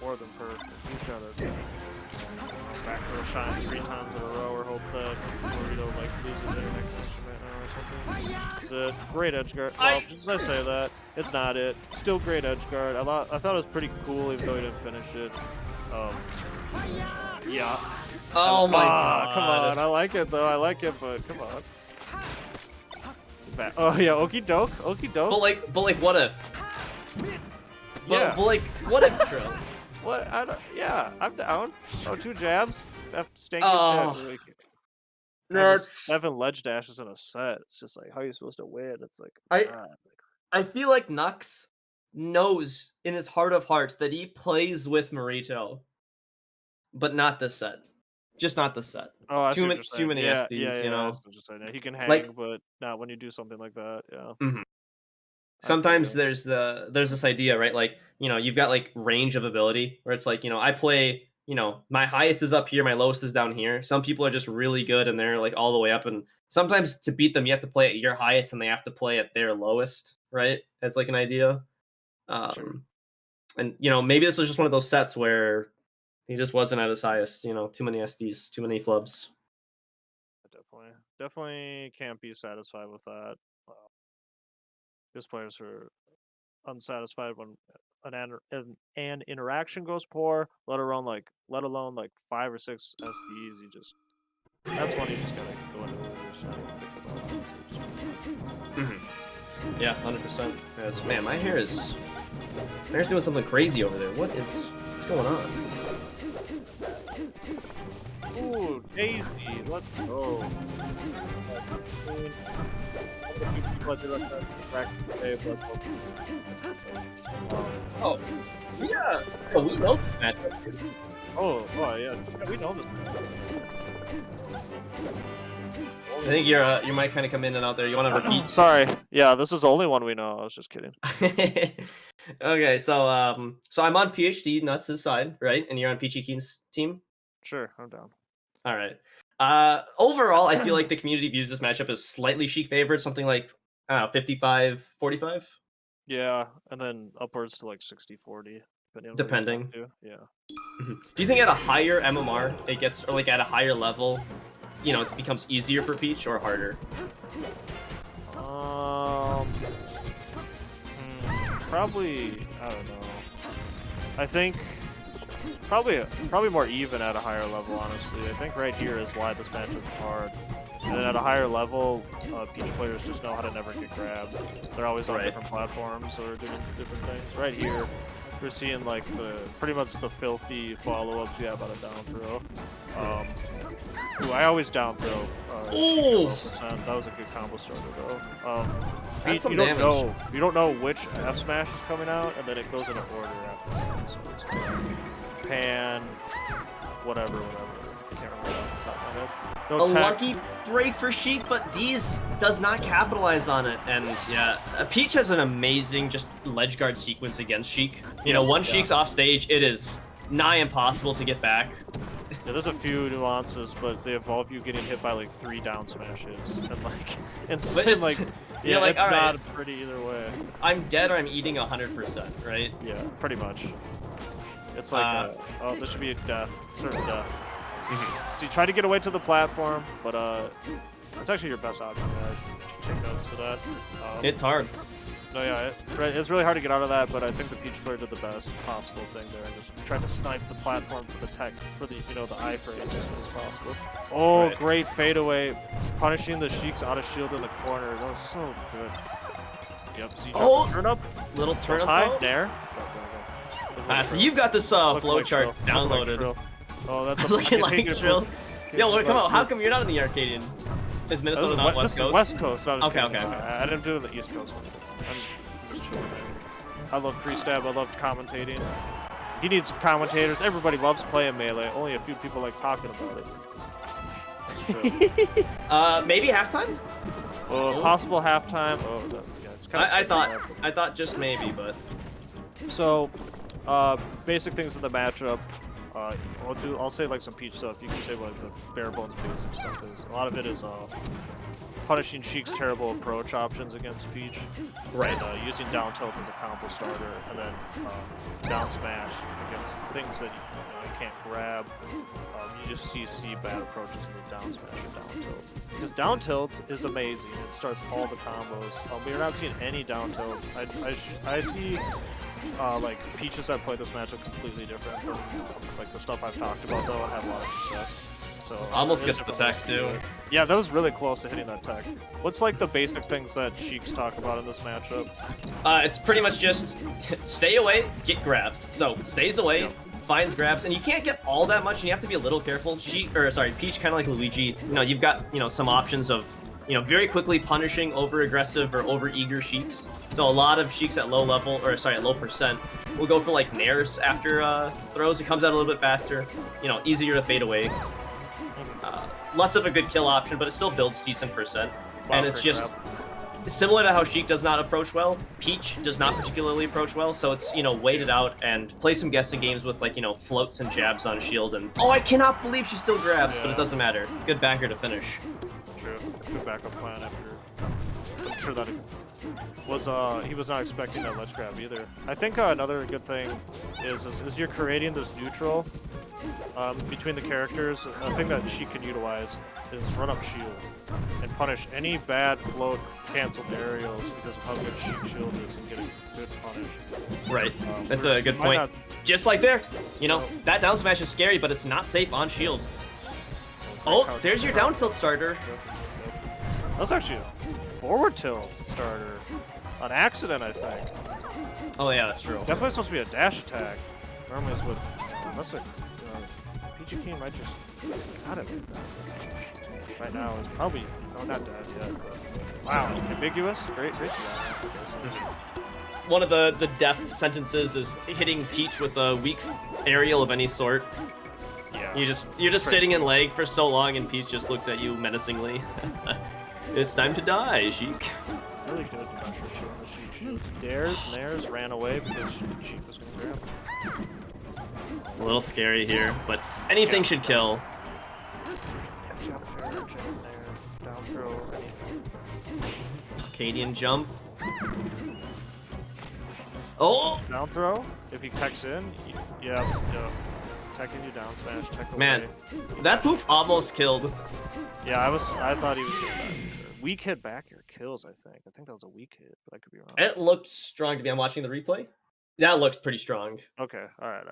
More than perfect. He's got to back for a shine 3 times in a row, or hope that Burrito like loses internet connection right now or something. It's a great edge guard. Well, just as I say that, it's not it. Still great edge guard. I thought it was pretty cool, even though he didn't finish it. Yeah. Oh my god. Come on, I like it though. I like it, but come on. Oh yeah, okie doke, okie doke. But like, what if? But like, what if, Trill? What? Yeah, I'm down. Oh, 2 jabs. After stanky Nerds. 7 ledge dashes in a set. It's just like, how are you supposed to win? It's like, I feel like Nux knows in his heart of hearts that he plays with Marito, but not this set. Just not this set. Oh, I too many yeah, SDs, you know. He can hang, like, but not when you do something like that. Yeah. Sometimes there's this idea, right? Like, you know, you've got like range of ability where it's like, you know, I play, you know, my highest is up here, my lowest is down here. Some people are just really good and they're like all the way up, and sometimes to beat them you have to play at your highest and they have to play at their lowest, right? As like an idea. Sure. And you know, maybe this was just one of those sets where he just wasn't at his highest, you know, too many SDs, too many flubs. Definitely can't be satisfied with that. These players are unsatisfied when an interaction goes poor, let alone like 5 or 6 SDs. That's when you just gotta go into the Yeah, 100%. Yes, man, my hair's doing something crazy over there. What's going on? Ooh, Daisy, let's go. Oh, yeah. Oh, we know this matchup. Oh, yeah, we know this. I think you might kind of come in and out there. You want to repeat? Sorry. Yeah, this is the only one we know. I was just kidding. Okay, so I'm on PhD Nuts' side, right? And you're on Peachy Keen's team? Sure, I'm down. All right. Overall, I feel like the community views this matchup as slightly Sheik favored, something like, I don't know, 55-45? Yeah, and then upwards to like 60-40. Depending. Yeah. Do you think at a higher MMR, it gets, or like at a higher level, you know, it becomes easier for Peach or harder? Probably, I don't know. I think probably more even at a higher level, honestly. I think right here is why this match is hard. And then at a higher level, Peach players just know how to never get grabbed. They're always on Right. different platforms or doing different things. Right here, we're seeing like pretty much the filthy follow-ups we have out of down throw. Ooh, I always down throw. Ooh! 12%. That was a good combo starter though. That's Peach, some you don't damage. know. You don't know which F smash is coming out, and then it goes in order after that. So it's pan, whatever. I can't remember off the top of my head. A No tech. lucky break for Sheik, but D's does not capitalize on it. And yeah, Peach has an amazing just ledge guard sequence against Sheik. You know, once Sheik's off stage, it is nigh impossible to get back. Yeah, there's a few nuances, but they involve you getting hit by like 3 down smash hits, and like, it's- like, you're like, it's all right. not pretty either way. I'm dead or I'm eating 100%, right? Yeah, pretty much. It's like, oh, this should be a death, certain death. So you try to get away to the platform, but it's actually your best option. Yeah, I should take notes to that. It's hard. No, yeah, it's really hard to get out of that, but I think the Peach player did the best possible thing there and just tried to snipe the platform for the tech, for the, the iframe as soon as possible. Oh, Right. great fadeaway, punishing the Sheiks out of shield in the corner. That was so good. Yep, Z jump, turn up, Little turn up high, throw. there. So you've got this flowchart downloaded. Oh, that's a Looking I can like take it Trill. for- Yo, come on, how come you're not in the Arcadian? Is Minnesota not This West is Coast? West Coast. I was Okay, kidding. okay, okay. I didn't do it on the East Coast. I'm just chilling. I love pre-stab. I loved commentating. He needs some commentators. Everybody loves playing Melee. Only a few people like talking about it. It's true. Maybe halftime? Possible halftime. Yeah, it's kind of. I thought just maybe, but So, basic things in the matchup. I'll say like some Peach stuff. You can say what the bare bones basic stuff is. A lot of it is punishing Sheik's terrible approach options against Peach. right. And, using down tilt as a combo starter, and then down smash against things that you can't grab. You just see bad approaches in the down smash or down tilt. Because down tilt is amazing. It starts all the combos. But you're not seeing any down tilt. I see like Peaches that play this matchup completely different from like the stuff I've talked about though and had a lot of success. So Almost there's gets the different tech ways to do too. it. Yeah, that was really close to hitting that tech. What's like the basic things that Sheiks talk about in this matchup? It's pretty much just stay away, get grabs. So stays away, finds grabs, and you can't get all that much, and you have to be a little careful. Peach, kind of like Luigi. You've got some options of very quickly punishing over aggressive or over eager Sheiks. So a lot of Sheiks at low percent will go for like nairs after throws. It comes out a little bit faster. Easier to fade away. Less of a good kill option, but it still builds decent percent. And it's just similar to how Sheik does not approach well. Peach does not particularly approach well, so it's weighted out and play some guessing games with like floats and jabs on shield. And I cannot believe she still grabs, but it doesn't matter. Good backer to finish. True. Good backup plan after. I'm sure that he was not expecting that ledge grab either. I think another good thing is you're creating this neutral between the characters. A thing that she can utilize is run up shield and punish any bad float canceled aerials because of how good Sheik shield is and get a good punish. Right. That's a good point. Just like there, that down smash is scary, but it's not safe on shield. Oh, there's your down tilt starter. That's actually a forward tilt starter. On accident, I think. Oh yeah, that's true. Definitely supposed to be a dash attack. Normally it's with... unless it... Peachy King might just... got it like that. Right now, it's probably... oh, not dead yet. But, wow, ambiguous? Great job. One of the death sentences is hitting Peach with a weak aerial of any sort. Yeah. You're just sitting in leg for so long, and Peach just looks at you menacingly. It's time to die, Sheik. Really good pressure too on the Sheik shield. Dares, Nairs ran away because Sheik was going to grab. A little scary here, but anything should kill. Yeah, jump fair, jump there, down throw, anything. Arcadian jump. Oh! Down throw, if he techs in, yeah. Teching you down smash, tech away. Man, that poof almost killed. Yeah, I thought he was getting that for sure. Weak hit back air kills, I think. I think that was a weak hit, but I could be wrong. It looked strong to me. I'm watching the replay. That looked pretty strong. Okay, alright.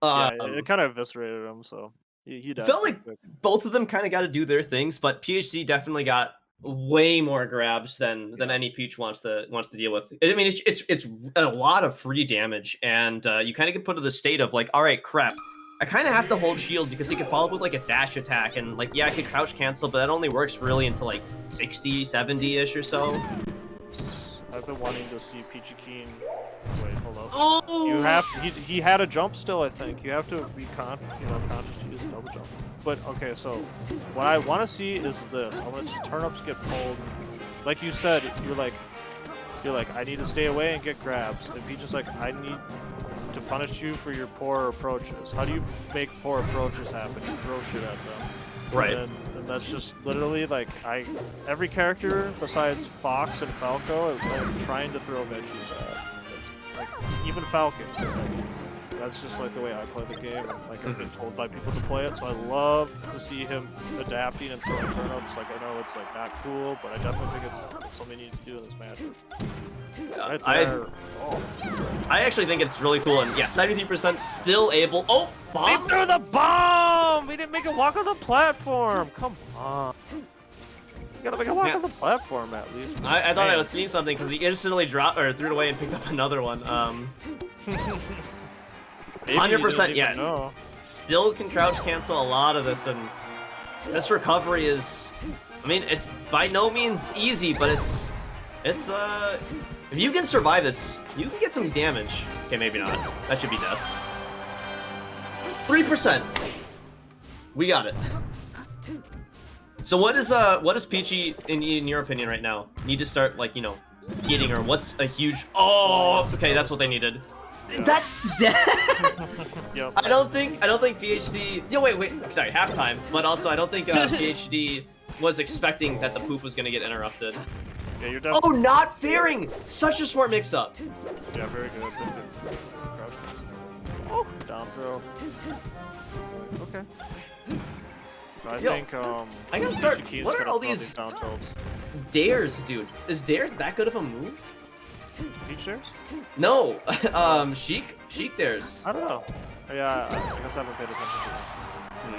Yeah, it kind of eviscerated him, so. He I died felt pretty like quick. both of them kind of got to do their things, but PhD definitely got way more grabs than Yeah. any Peach wants to deal with. I mean, it's a lot of free damage, and you kind of get put to the state of like, all right, crap. I kind of have to hold shield because he could follow up with like a dash attack, and like, yeah, I could crouch cancel, but that only works really until like 60, 70-ish or so. I've been wanting to see Peachy Keen. Wait, hold up. You Oh! have to, he had a jump still, I think. You have to be conscious to use a double jump. But okay, so what I want to see is this. I want to see turnips get pulled. Like you said, you're like, I need to stay away and get grabs. And Peach is like, I need to punish you for your poor approaches. How do you make poor approaches happen? You throw shit at them. Right. And that's just literally like every character besides Fox and Falco, I'm trying to throw veggies at. Like even Falcon. Like, that's just like the way I play the game. And, like I've been told by people to play it, so I love to see him adapting and throwing turnips. Like I know it's like not cool, but I definitely think it's something you need to do in this match. Right there. I actually think it's really cool, and yeah, 73% still able. Oh, We bomb! threw the bomb! We didn't make it walk on the platform! Come on. You gotta make it walk on the platform at least. I thought I was seeing something because he instantly dropped or threw it away and picked up another one. 100%, yeah. Know. Still can crouch cancel a lot of this, and this recovery is, I mean, it's by no means easy, but it's if you can survive this, you can get some damage. Okay, maybe not. That should be death. 3%. We got it. So what is Peachy in your opinion right now? Need to start like, getting her. What's a huge okay, that's what they needed. Yeah. That's dead. Yep. I don't think PhD. Yo, wait. Sorry, halftime. But also, I don't think PhD was expecting that the poof was gonna get interrupted. Yeah, you're definitely. Oh, not fearing! Such a smart mix-up. Yeah, very good. Crouch cancel. Oh, down throw. Okay. I think I gotta start. Peachy Keen's What are gonna all throw these down tilts. dares, dude? Is dares that good of a move? Peach dares? No. Sheik dares. I don't know. Yeah, I guess I haven't paid attention to that.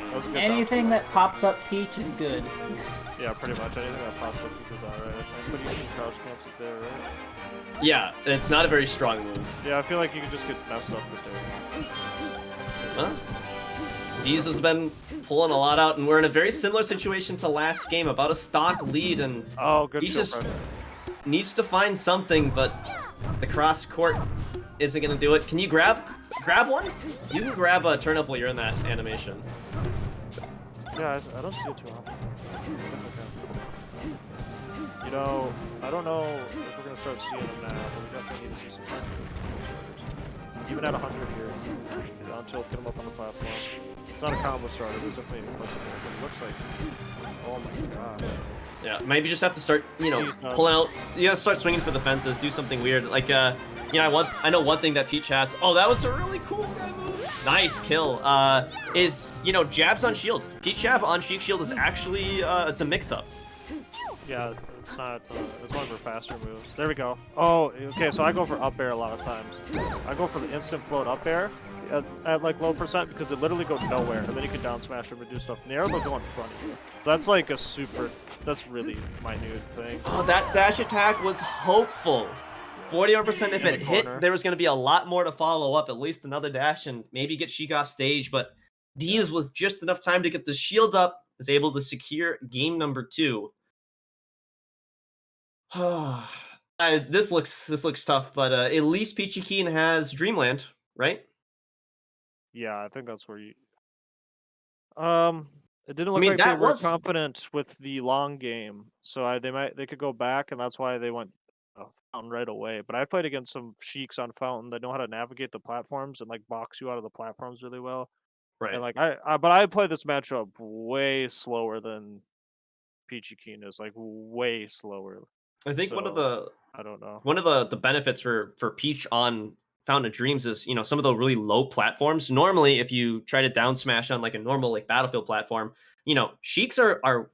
That was a good down Anything that pops up Peach is good. Yeah, pretty much anything that pops up is alright, I think. But you can crouch cancel there, right? Yeah, it's not a very strong move. Yeah, I feel like you could just get messed up with there. Huh? Deez has been pulling a lot out, and we're in a very similar situation to last game, about a stock lead, and Oh, good he shield just pressure. needs to find something, but the cross court isn't gonna do it. Can you grab one? You can grab a turnip while you're in that animation. Yeah, I don't see it too often. You know, I don't know if we're gonna start seeing them now, but we definitely need to see some starters. Even at 100 here, until get them up on the platform. It's not a combo starter, there's definitely but it looks like. Oh my gosh. Yeah, maybe just have to start, pulling out. You gotta start swinging for the fences, do something weird. Like, I know one thing that Peach has. Oh, that was a really cool move. Nice kill. Is jabs on shield. Peach jab on Sheik shield is actually it's a mix-up. Yeah, it's not. It's one of her faster moves. There we go. Oh, okay. So I go for up air a lot of times. I go for the instant float up air at like low percent because it literally goes nowhere, and then you can down smash them and do stuff. Nair will go in front of you. That's like a super. That's really minute thing. Oh, that dash attack was hopeful. 41%. If it hit, there was going to be a lot more to follow up. At least another dash and maybe get Sheik off stage. But Deez with just enough time to get the shield up is able to secure game number 2. This looks tough, but at least Peachy Keen has Dreamland, right? Yeah, I think that's where you. It didn't look like they that were was confident with the long game, so they could go back, and that's why they went Fountain right away. But I played against some Sheiks on Fountain that know how to navigate the platforms and like box you out of the platforms really well. right. And like but I played this matchup way slower than Peachy Keen is, like way slower. I think one of the I don't know. benefits for Peach on Fountain of Dreams is, some of the really low platforms. Normally, if you try to down smash on like a normal like Battlefield platform, Sheiks are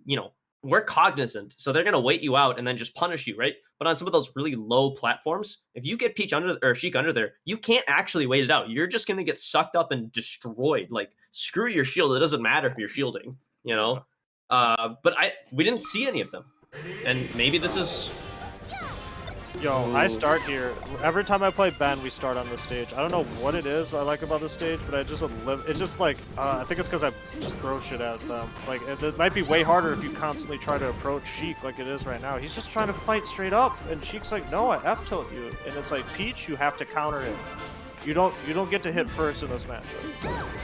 we're cognizant, so they're gonna wait you out and then just punish you, right? But on some of those really low platforms, if you get Peach under or Sheik under there, you can't actually wait it out. You're just gonna get sucked up and destroyed. Like screw your shield. It doesn't matter if you're shielding, you Yeah. know. But we didn't see any of them, and maybe this is. Yo, I Ooh. start here. Every time I play Ben, we start on this stage. I don't know what it is I like about this stage, but I just live. It's just like I think it's because I just throw shit at them. Like it might be way harder if you constantly try to approach Sheik like it is right now. He's just trying to fight straight up, and Sheik's like, "No, I F tilt you," and it's like Peach, you have to counter him. You don't get to hit first in this matchup.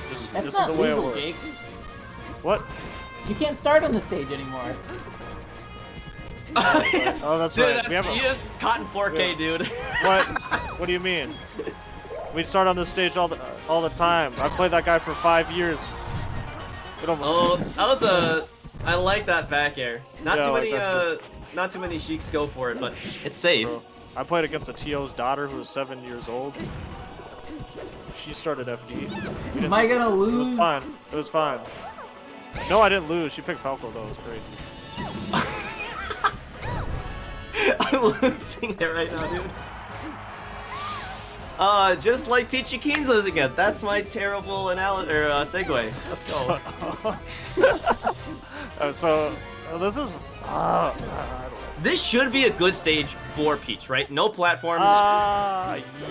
This That's is not the way it legal, works. Jake. What? You can't start on the stage anymore. Oh, that's Dude, right. We have you just caught in 4K, dude. What? What do you mean? We start on this stage all the time. I played that guy for 5 years. We don't. Oh, that was a. I like that back air. Not Yeah, too like many. that's Not too many Sheiks go for it, but it's safe. Bro. I played against a TO's daughter who was 7 years old. She started FD. Am I gonna It was lose? fine. It was fine. No, I didn't lose. She picked Falco though. It was crazy. I'm losing it right now, dude. Just like Peachy Keen's losing it. That's my terrible segue. Let's go. So this is. This should be a good stage for Peach, right? No platforms.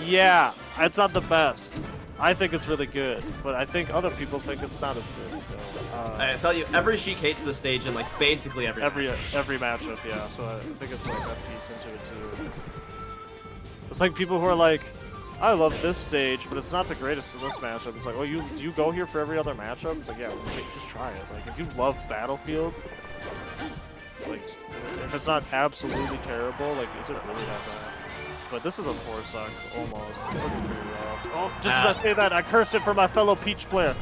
Yeah, it's not the best. I think it's really good, but I think other people think it's not as good. So I tell you, every Sheik hates the stage in like basically every matchup, yeah. So I think it's like that feeds into it too. It's like people who are like, I love this stage, but it's not the greatest in this matchup. It's like, oh, do you go here for every other matchup? It's like, yeah, wait, just try it. Like, if you love Battlefield, like, if it's not absolutely terrible, like, is it really that bad? But this is a 4-suck, almost. It's looking pretty rough. Oh, just as I say that, I cursed it for my fellow Peach player.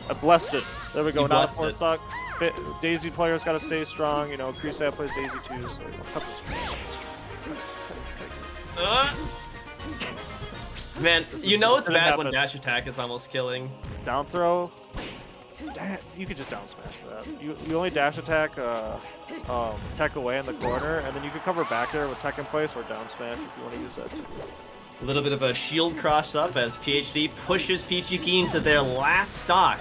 I blessed it. There we go, You not a blessed it. 4-suck. Daisy players gotta stay strong, you know, Creasat plays Daisy too, so, you know, cut the stream. Man, you know it's didn't bad when happen. dash attack is almost killing. Down throw. You could just down smash that. You only dash attack tech away in the corner, and then you can cover back there with tech in place or down smash if you want to use that too. A little bit of a shield cross up as PhD pushes Peachy Keen to their last stock.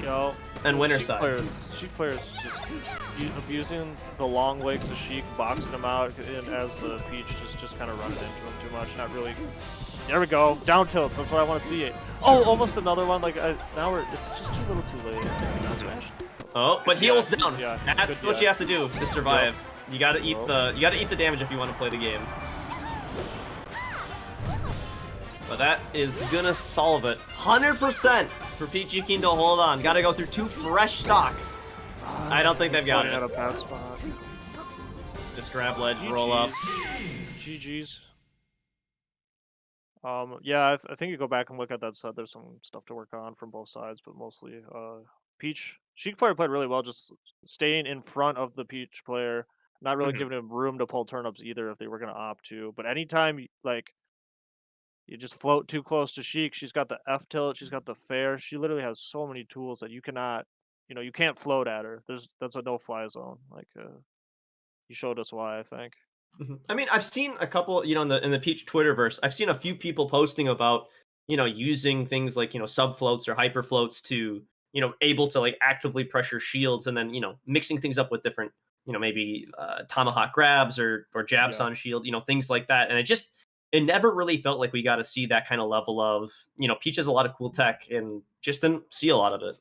Yo, And winner Sheik side. players just abusing the long legs of Sheik, boxing him out, and as Peach just kind of running into him too much, not really. There we go, down tilts. That's what I want to see. Oh, almost another one. Like now it's just too little, too late. Down smash. Oh, but heals down. Yeah, That's good, what yeah. you have to do to survive. You gotta eat Yep. you gotta eat the damage if you want to play the game. But that is gonna solve it. 100% for Peachy Keen to hold on. Gotta go through 2 fresh stocks. I don't think they've got Fighting it. at a bad spot. Just grab ledge, roll up. GG's. Yeah, I think you go back and look at that set. There's some stuff to work on from both sides, but mostly, Peach. Sheik player played really well, just staying in front of the Peach player, not really Mhm. giving him room to pull turnips either if they were gonna opt to. But anytime like you just float too close to Sheik, she's got the F tilt, she's got the fair. She literally has so many tools that you cannot, you can't float at her. That's a no fly zone. Like, you showed us why, I think. I mean, I've seen a couple, in the Peach Twitterverse, I've seen a few people posting about, using things like, sub floats or hyper floats to, able to like actively pressure shields and then, mixing things up with different, maybe tomahawk grabs or jabs Yeah. on shield, things like that. And it never really felt like we got to see that kind of level of, Peach has a lot of cool tech and just didn't see a lot of it.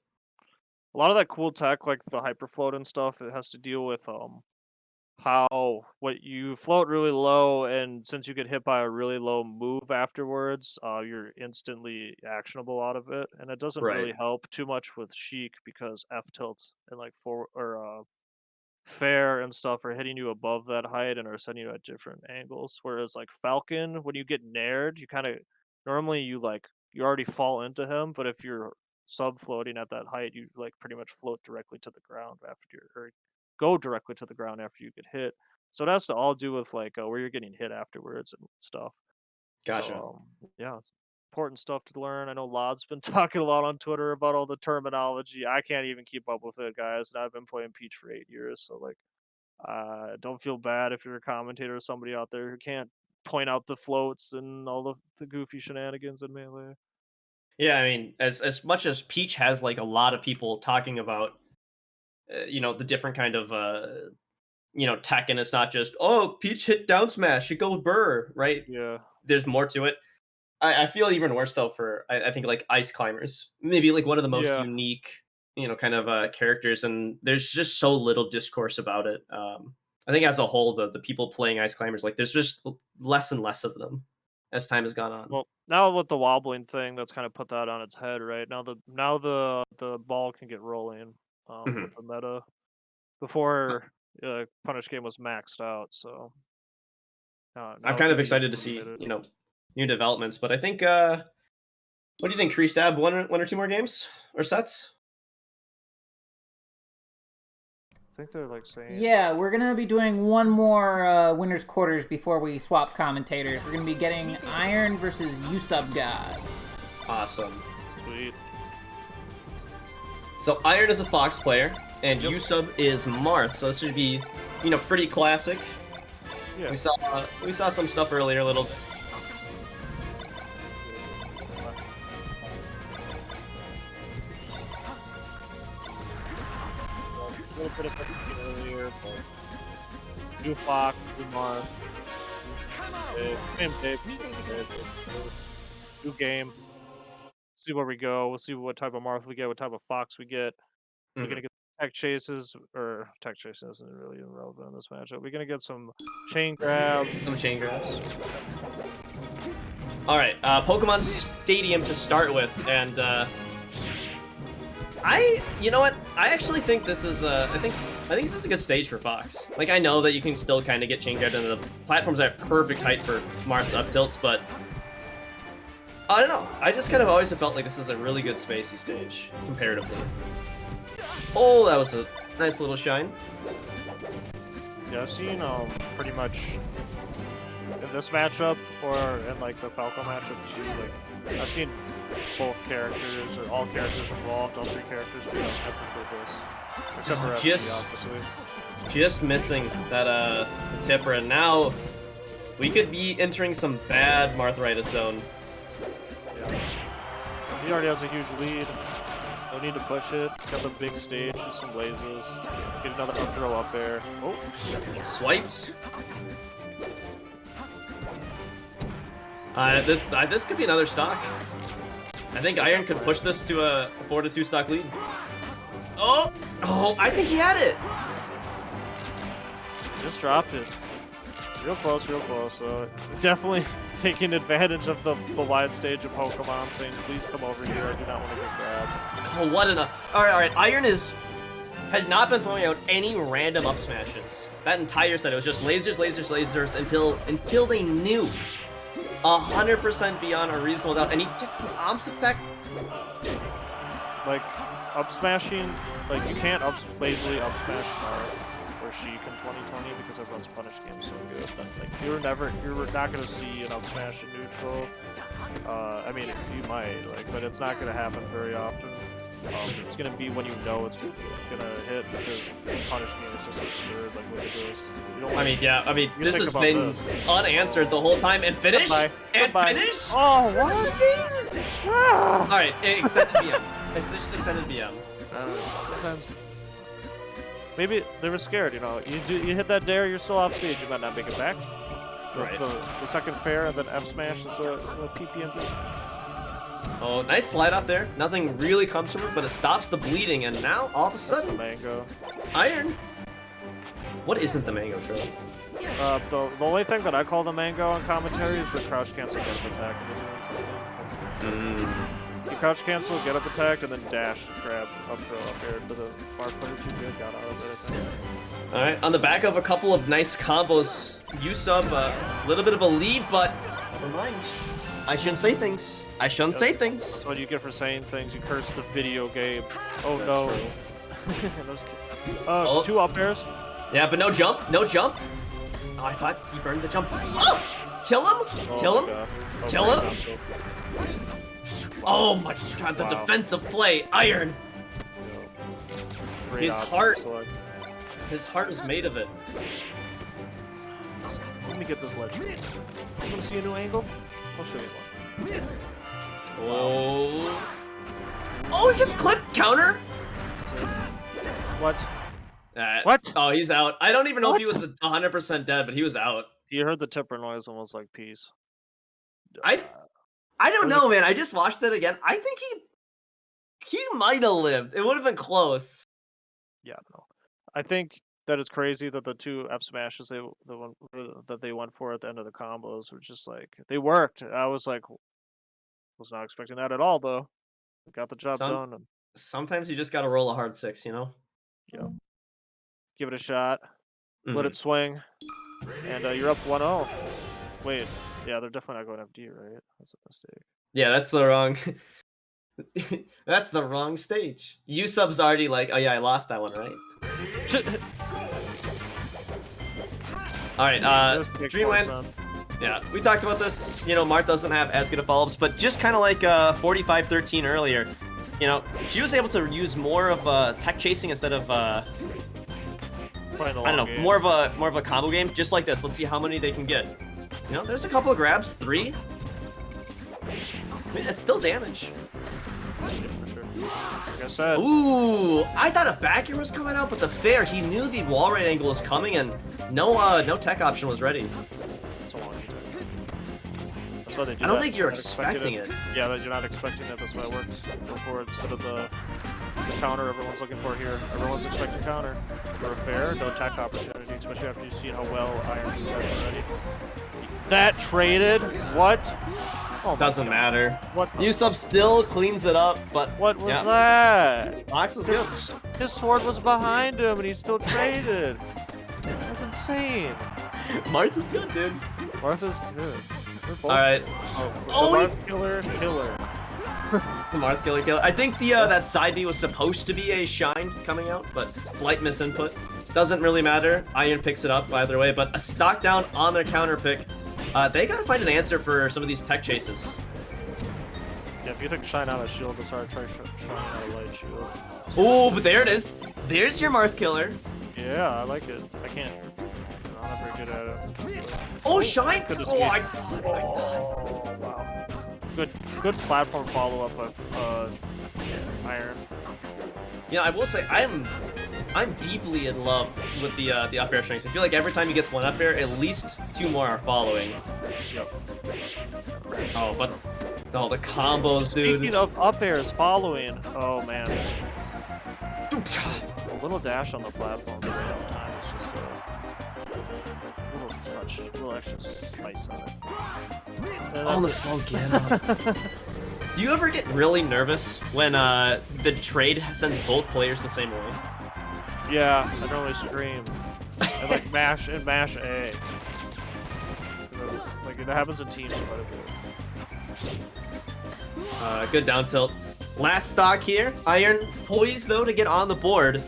A lot of that cool tech, like the hyperfloat and stuff, it has to deal with how what you float really low, and since you get hit by a really low move afterwards, you're instantly actionable out of it, and it doesn't Right. really help too much with Sheik because F tilts and like fair and stuff are hitting you above that height and are sending you at different angles. Whereas like Falcon, when you get nared, you kind of normally you already fall into him, but if you're sub floating at that height, you like pretty much float directly to the ground after or go directly to the ground after you get hit. So it has to all do with like where you're getting hit afterwards and stuff. Gotcha. So yeah, it's important stuff to learn. I know Lod's been talking a lot on Twitter about all the terminology. I can't even keep up with it, guys. And I've been playing Peach for 8 years, so like, don't feel bad if you're a commentator or somebody out there who can't point out the floats and all the goofy shenanigans in Melee. Yeah, I mean, as much as Peach has like a lot of people talking about, the different kind of tech, and it's not just oh Peach hit down smash, it goes burr, right? Yeah. There's more to it. I feel even worse though for I think like Ice Climbers, maybe like one of the most Yeah. unique, kind of characters, and there's just so little discourse about it. I think as a whole, the people playing Ice Climbers, like there's just less and less of them as time has gone on. Well, now with the wobbling thing, that's kind of put that on its head, right? Now the ball can get rolling with Mhm. the meta. Before Punish Game was maxed out, so I'm now it kind can of be excited to see, eliminated. new developments, but I think what do you think, Kreestab? One or two more games or sets? I think they're like saying Yeah, we're gonna be doing one more winners quarters before we swap commentators. We're gonna be getting Iron versus Usub God. Awesome. sweet. So Iron is a Fox player, and Yep. Usub is Marth. So this should be, pretty classic. Yeah. We saw some stuff earlier, a little. A little bit of everything earlier, but new Fox, new Marth, same day, new game. See where we go. We'll see what type of Marth we get, what type of Fox we get. We're Mhm. gonna get tech chases, or tech chases isn't really irrelevant in this matchup. We're gonna get some chain grabs. Some chain grabs. All right, Pokemon Stadium to start with, and you know what? I actually think this is I think this is a good stage for Fox. Like I know that you can still kind of get chain grabbed, and the platforms are at perfect height for Marth's up tilts, but I don't know. I just kind of always have felt like this is a really good spacey stage comparatively. Oh, that was a nice little shine. Yeah, I've seen pretty much in this matchup or in like the Falco matchup too. Like I've seen both characters or all characters involved, all three characters. But I prefer this, except for FNM, Just- obviously. Just missing that tipper, and now we could be entering some bad Marthritis zone. Yeah, he already has a huge lead. No need to push it. Got the big stage, shoot some blazes. Get another up throw up air. Oh, Swiped. This could be another stock. I think Iron could push this to a 4-2 stock lead. Oh, I think he had it. just dropped it. Real close, real close. Definitely taking advantage of the wide stage of Pokemon, saying, please come over here, I do not want to get grabbed. Oh, what an... Alright, Iron has not been throwing out any random up smashes. That entire set, it was just lasers, lasers, lasers, until they knew 100% beyond a reasonable doubt, and he gets the opposite effect. Like, up smashing, like, you can't lazily up smash Marth or Sheik in 2020 because everyone's Punish game so good. But, like, you're not gonna see an up smash in neutral. I mean, you might, like, but it's not gonna happen very often. It's gonna be when you know it's gonna hit because the Punish game is just absurd, like what it is. You don't I mean, yeah, you this think has about been this. unanswered the whole time, and finish? Goodbye. And Goodbye. finish? Oh, what? Ah! Alright, extended BM. It's just extended BM. Sometimes maybe they were scared. You hit that dare, you're still off stage. You might not make it back. Right. The second fair and then F smash is a PPMP. Oh, nice slide off there. Nothing really comes from it, but it stops the bleeding, and now, all of a That's the sudden, mango. Iron. What isn't the mango trail? The only thing that I call the mango on commentary is the crouch cancel get up attack and doing something. You crouch cancel, get up attack, and then dash, grab, up throw up air to the bar player too good, got out of it, I think. Alright, on the back of a couple of nice combos, Usub, a little bit of a lead, but never mind. I shouldn't say things. I shouldn't say things. That's what you get for saying things. You curse the video game. Oh That's no. true. No, just kidding. 2 up airs. Yeah, but no jump, no jump. Oh, I thought he burned the jump. Oh! Kill him! Oh Kill my him! God. Oh Kill my him! God. Oh my god, the Wow. defensive play, Iron! Great His option heart- select. His heart is made of it. Let me get this ledge. You want to see a new angle? I'll show you one. Oh. Oh, he gets clipped. Counter. What? What? Oh, he's out. I don't even know if he What? was 100% dead, but he was out. You heard the tipper noise and was like, peace. I don't know, man. I just watched it again. I think he might have lived. It would have been close. Yeah, no. I think that it's crazy that the two F smashes that they went for at the end of the combos were just like they worked. I was like, was not expecting that at all though. Got the job done. And, Sometimes you just gotta roll a hard 6, you know? yeah, give it a shot. Let Mhm. it swing, and you're up 1-0. Wait, yeah, they're definitely not going FD, right? That's a mistake. Yeah, that's the wrong. That's the wrong stage. Usub's already like, oh yeah, I lost that one, right? All right, Dreamland. Yeah, we talked about this. You know, Marth doesn't have as good of follow-ups, but just kind of like 45-13 earlier, you know, she was able to use more of tech chasing instead of I don't know, more of a combo game, just like this. Let's see how many they can get. You know, there's a couple of grabs, 3. I mean, it's still damage. Yeah, for sure. Like I said. Ooh, I thought a back air was coming out, but the fair, he knew the wall right angle was coming, and no tech option was ready. That's a long time. That's why they do I don't that. think you're expecting it. Yeah, that you're not expecting it. That's why it works. Go for it instead of the counter everyone's looking for here. Everyone's expecting counter. For a fair, no tech opportunity, especially after you see how well Iron can tech already. That traded? What? Oh Doesn't matter. What? Usub still cleans it up, but what was that? Fox is good. His sword was behind him, and he still traded. That's insane. Martha's good, dude. Martha's good. All right. Oh, Marth killer. Marth killer. I think the that side B was supposed to be a shine coming out, but slight misinput. Doesn't really matter. Iron picks it up either way, but a stock down on their counter pick. They gotta find an answer for some of these tech chases. Yeah, if you think shine out a shield, it's hard to try shine out a light shield. Oh, but there it is. There's your Marth killer. Yeah, I like it. I can't. I'm not very good at it. Oh, shine! Good Oh, I oh, wow. Good platform follow-up of Iron. You know, I will say I'm deeply in love with the up air strings. I feel like every time he gets one up air, at least 2 more are following. Yep. Oh, but the combos, dude. Speaking of up airs following, oh man. A little dash on the platform for the time. It's just a little touch, a little extra spice on it. Oh, the slow get. Do you ever get really nervous when the trade sends both players the same way? Yeah, I normally scream. I like mash A. Like that happens in teams quite a bit. Good down tilt. Last stock here. Iron poised though to get on the board.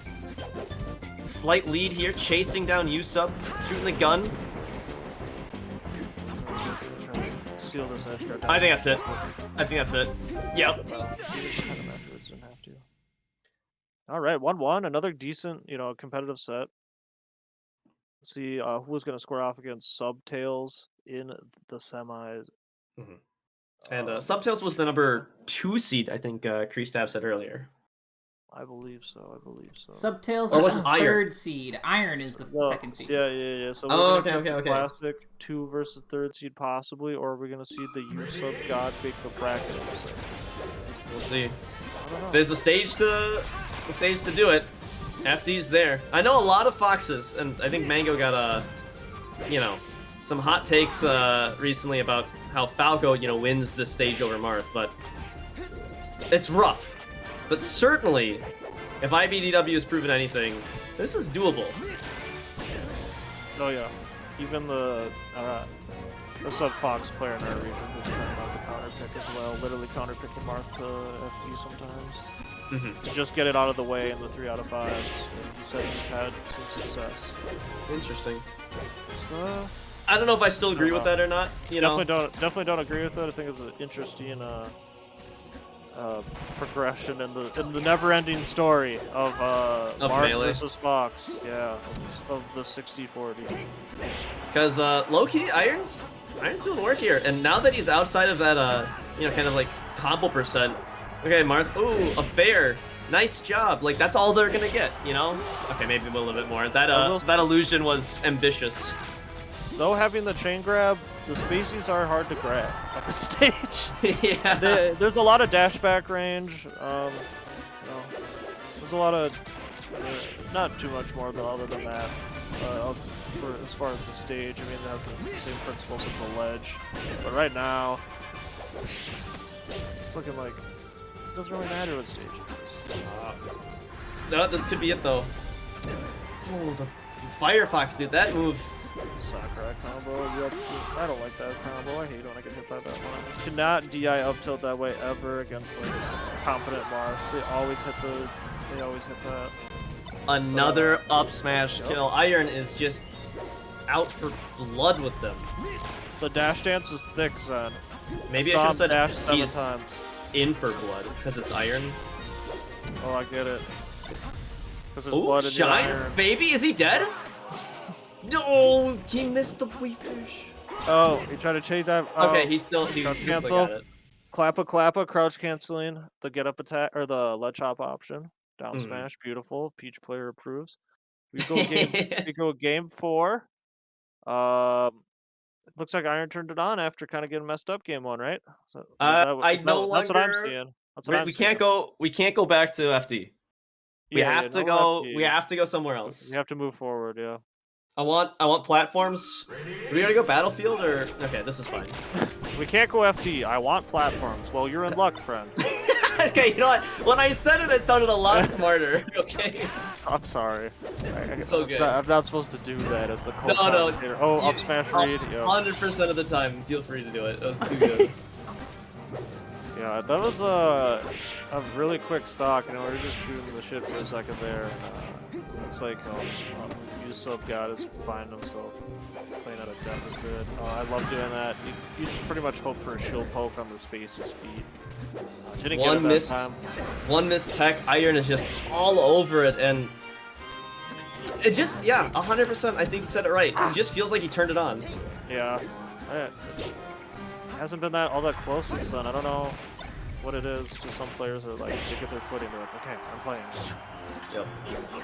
Slight lead here, chasing down Usub, shooting the gun. Seal this extra. I think that's it. I think that's it. Yep. All right, 1-1. Another decent, competitive set. Let's see who's going to square off against Subtails in the semis. Mm-hmm. And Subtails was the number 2 seed, I think Kreestab said earlier. I believe so. Subtails or is the 3rd seed. Iron is the 2nd seed. Yeah. So we're okay. Classic 2 versus 3rd seed possibly, or are we gonna see the Usub God make the bracket? We'll see. There's a stage to do it. FD's there. I know a lot of Foxes, and I think Mango got some hot takes recently about how Falco wins this stage over Marth, but it's rough. But certainly, if IBDW has proven anything, this is doable. Oh yeah, even the Sub Fox player in our region who's trying out the counter pick as well, literally counter picking Marth to FD sometimes to just get it out of the way in the 3 out of 5s. And he said he's had some success. Interesting. It's, I don't know if I still agree with that or not. Definitely don't agree with it. I think it's an interesting progression in the never-ending story of Marth versus Fox. Yeah, of the 60-40. Because low-key, Irons, Iron's doing work here, and now that he's outside of that, you know, kind of like combo percent. Okay, Marth. Ooh, a fair. Nice job. Like that's all they're gonna get, you know? Okay, maybe a little bit more. That illusion was ambitious. Though having the chain grab, the spacies are hard to grab at the stage. Yeah. There's a lot of dash back range. There's a lot of not too much more though, other than that. For as far as the stage, I mean, it has the same principles as the ledge. But right now, it's looking like it doesn't really matter what stage it is. No, this could be it though. Oh, the Firefox, dude, that move. Sakurai combo. Yep. I don't like that combo. I hate when I get hit by that one. Cannot DI up tilt that way ever against like competent Mars. They always hit that. Another up smash kill. Iron is just out for blood with them. The dash dance is thick, son. Maybe I should have dash said 7 he's times. in for blood because it's Iron. Oh, I get it. Because there's Oh, blood in the Shine, iron. baby, is he dead? No, he missed the wee fish. Oh, he tried to chase out. Oh, Okay, he crouch still cancel. got it. Clappa, crouch canceling, the get up attack or the leg chop option. Down Mhm. smash, beautiful. Peach player approves. We go game 4. Looks like Iron turned it on after kind of getting messed up game 1, right? So, That's what I'm seeing. That's what I'm we seeing. can't go back to FD. We have to go. FD. We have to go somewhere else. We have to move forward. Yeah. I want platforms. Do we gotta go Battlefield or? Okay, this is fine. We can't go FD. I want platforms. Well, you're in luck, friend. Okay, you know what? When I said it, it sounded a lot smarter. Okay. I'm sorry. It's okay. I'm not supposed to do that as the No. co-commentator. Oh, up smash read. Yeah. 100% of the time, feel free to do it. That was too good. Yeah, that was a really quick stock. You know, we were just shooting the shit for a second there. And, looks like Yusuf God is finding himself playing at a deficit. I love doing that. You just pretty much hope for a shield poke on the space's feet. Didn't get it that time. One missed tech. Iron is just all over it, and it just 100%. I think you said it right. It just feels like he turned it on. Yeah. It hasn't been all that close since then. I don't know what it is. Just some players are like, they get their footing. They're like, okay, I'm playing. Yep.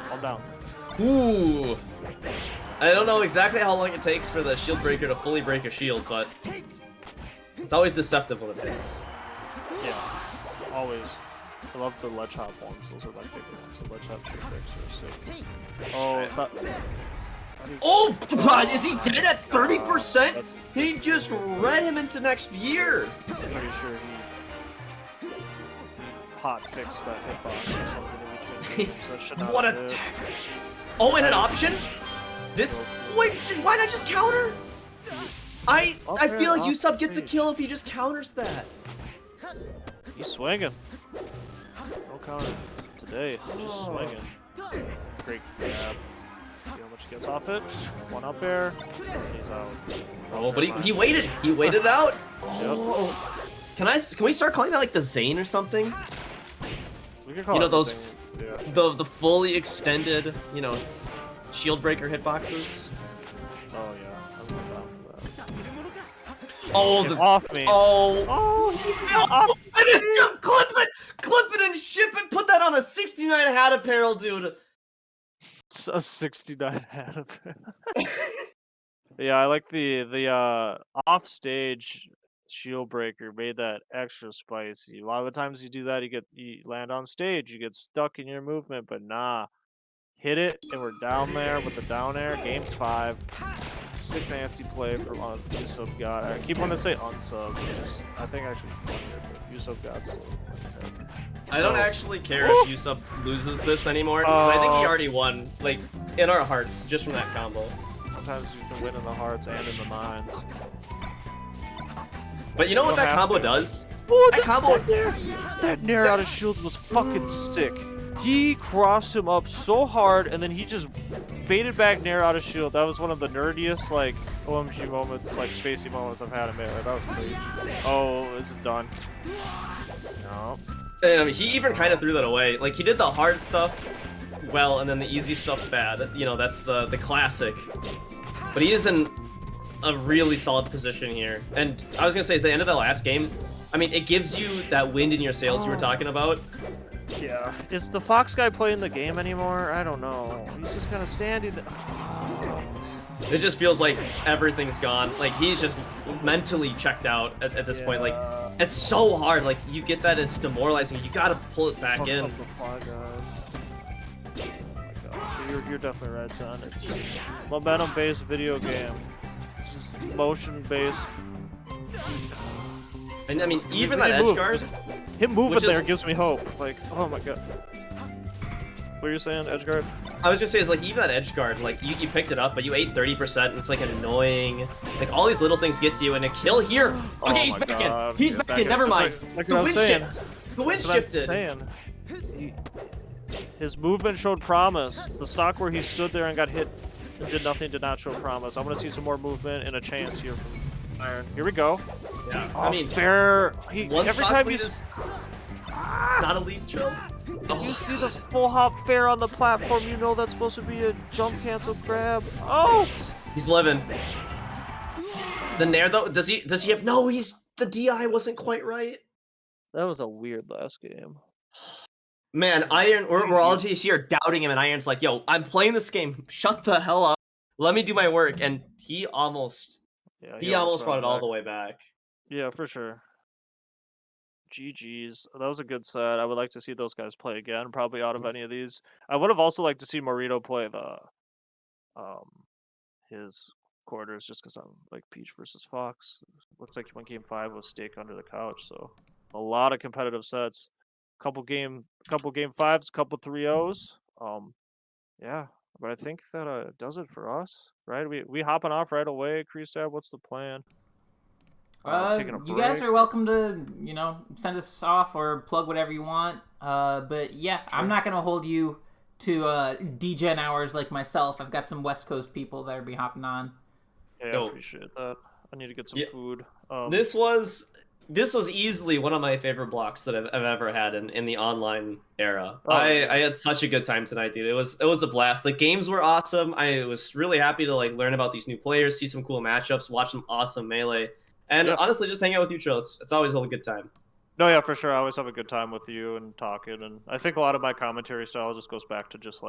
Calm down. Ooh. I don't know exactly how long it takes for the shield breaker to fully break a shield, but it's always deceptive when it hits. Yeah. Always. I love the ledge hop ones. Those are my favorite ones. The ledge hop shield breaks are sick. Oh, Oh, God, is he dead at 30%? He just read him into next year. I'm pretty sure he hot fixed that hitbox or something in between. So that should not What have a hit. tech. Oh, and an option? This. Wait, why not just counter? I feel like Usopp gets a kill if he just counters that. He's swinging. No counter today. Just swinging. Great grab. See how much he gets off it. One up air. He's out. Oh, but he waited. He waited out. Oh. Can we start calling that like the Zane or something? We can call you know it those anything. Yeah, the fully extended, you know, shield breaker hitboxes. Oh yeah, I'm down for that. Oh, Get off me! Oh, Oh! I just clip it and ship it. Put that on a 69 hat apparel, dude. It's a 69 hat of it. Yeah, I like the off stage shield breaker made that extra spicy. A lot of the times you do that, you land on stage, you get stuck in your movement, but nah. Hit it, and we're down there with the down air. Game 5. Sick nasty play from Yusuf God. I keep wanting to say unsub, which is I think actually funnier, but Yusuf God's still fun. I don't actually care if Usopp loses this anymore because I think he already won, like in our hearts, just from that combo. Sometimes you can win in the hearts and in the minds. But you know what that combo does? Oh, that combo. That nair out of shield was fucking sick. He crossed him up so hard, and then he just faded back nair out of shield. That was one of the nerdiest, like, OMG moments, like, spacey moments I've had in melee. That was crazy. Oh, this is done. No. And I mean, he even kind of threw that away. Like, he did the hard stuff well, and then the easy stuff bad. You know, that's the classic. But he isn't... a really solid position here. And I was gonna say, at the end of the last game, I mean, it gives you that wind in your sails you were talking about. Yeah. Is the Fox guy playing the game anymore? I don't know. He's just kind of standing there. It just feels like everything's gone. Like, he's just mentally checked out at this point. Like, it's so hard. Like, you get that it's demoralizing. You gotta pull it back in. Up the Fly Guys. Oh my gosh, you're definitely right, son. It's momentum-based video game. It's just motion-based. And I mean, even that edge guard. Him moving there gives me hope. Like, oh my god. What are you saying, edge guard? I was just saying, it's like, even that edge guard, like, you picked it up, but you ate 30%, and it's like annoying. Like, all these little things get to you, and a kill here. Okay, he's back in. He's back in. Never mind. Like The what I wind was saying. shift. The wind shifted. His movement showed promise. The stock where he stood there and got hit and did nothing did not show promise. I'm gonna see some more movement and a chance here from Iron. Here we go. Yeah, Oh, I mean, fair. every time he's... It's not a lead chill. If you see the full hop fair on the platform, you know that's supposed to be a jump cancel grab. Oh! He's living. The Nair though, does he have... No, the DI wasn't quite right. That was a weird last game. Man, Iron, we're all just here doubting him, and Iron's like, yo, I'm playing this game. Shut the hell up. Let me do my work. And he almost brought it all the way back. Yeah, for sure. GG's. That was a good set. I would like to see those guys play again, probably out of any of these. I would have also liked to see Morito play his quarters, just because I'm like Peach versus Fox. Looks like he won game 5 with Stake under the couch, so a lot of competitive sets. Couple game 5s, couple 3-0s. Yeah, but I think that does it for us, right? We hopping off right away, Kreestab. What's the plan? Taking a break. You guys are welcome to, send us off or plug whatever you want. But yeah, sure. I'm not gonna hold you to degen hours like myself. I've got some West Coast people that are be hopping on. Yeah, I appreciate that. I need to get some food. This was easily one of my favorite blocks that I've ever had in the online era. I had such a good time tonight, dude. It was a blast. The games were awesome. I was really happy to like learn about these new players, see some cool matchups, watch some awesome melee. And honestly, just hang out with you, Trillis. It's always a good time. No, yeah, for sure. I always have a good time with you and talking. And I think a lot of my commentary style just goes back to just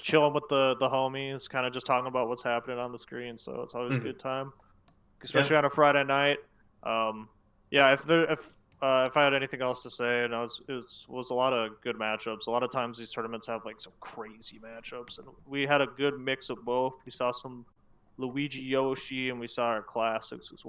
chilling with the homies, kind of just talking about what's happening on the screen. So it's always a good time, especially on a Friday night. Yeah, if I had anything else to say, and it was a lot of good matchups. A lot of times these tournaments have like some crazy matchups, and we had a good mix of both. We saw some Luigi Yoshi, and we saw our classics as well.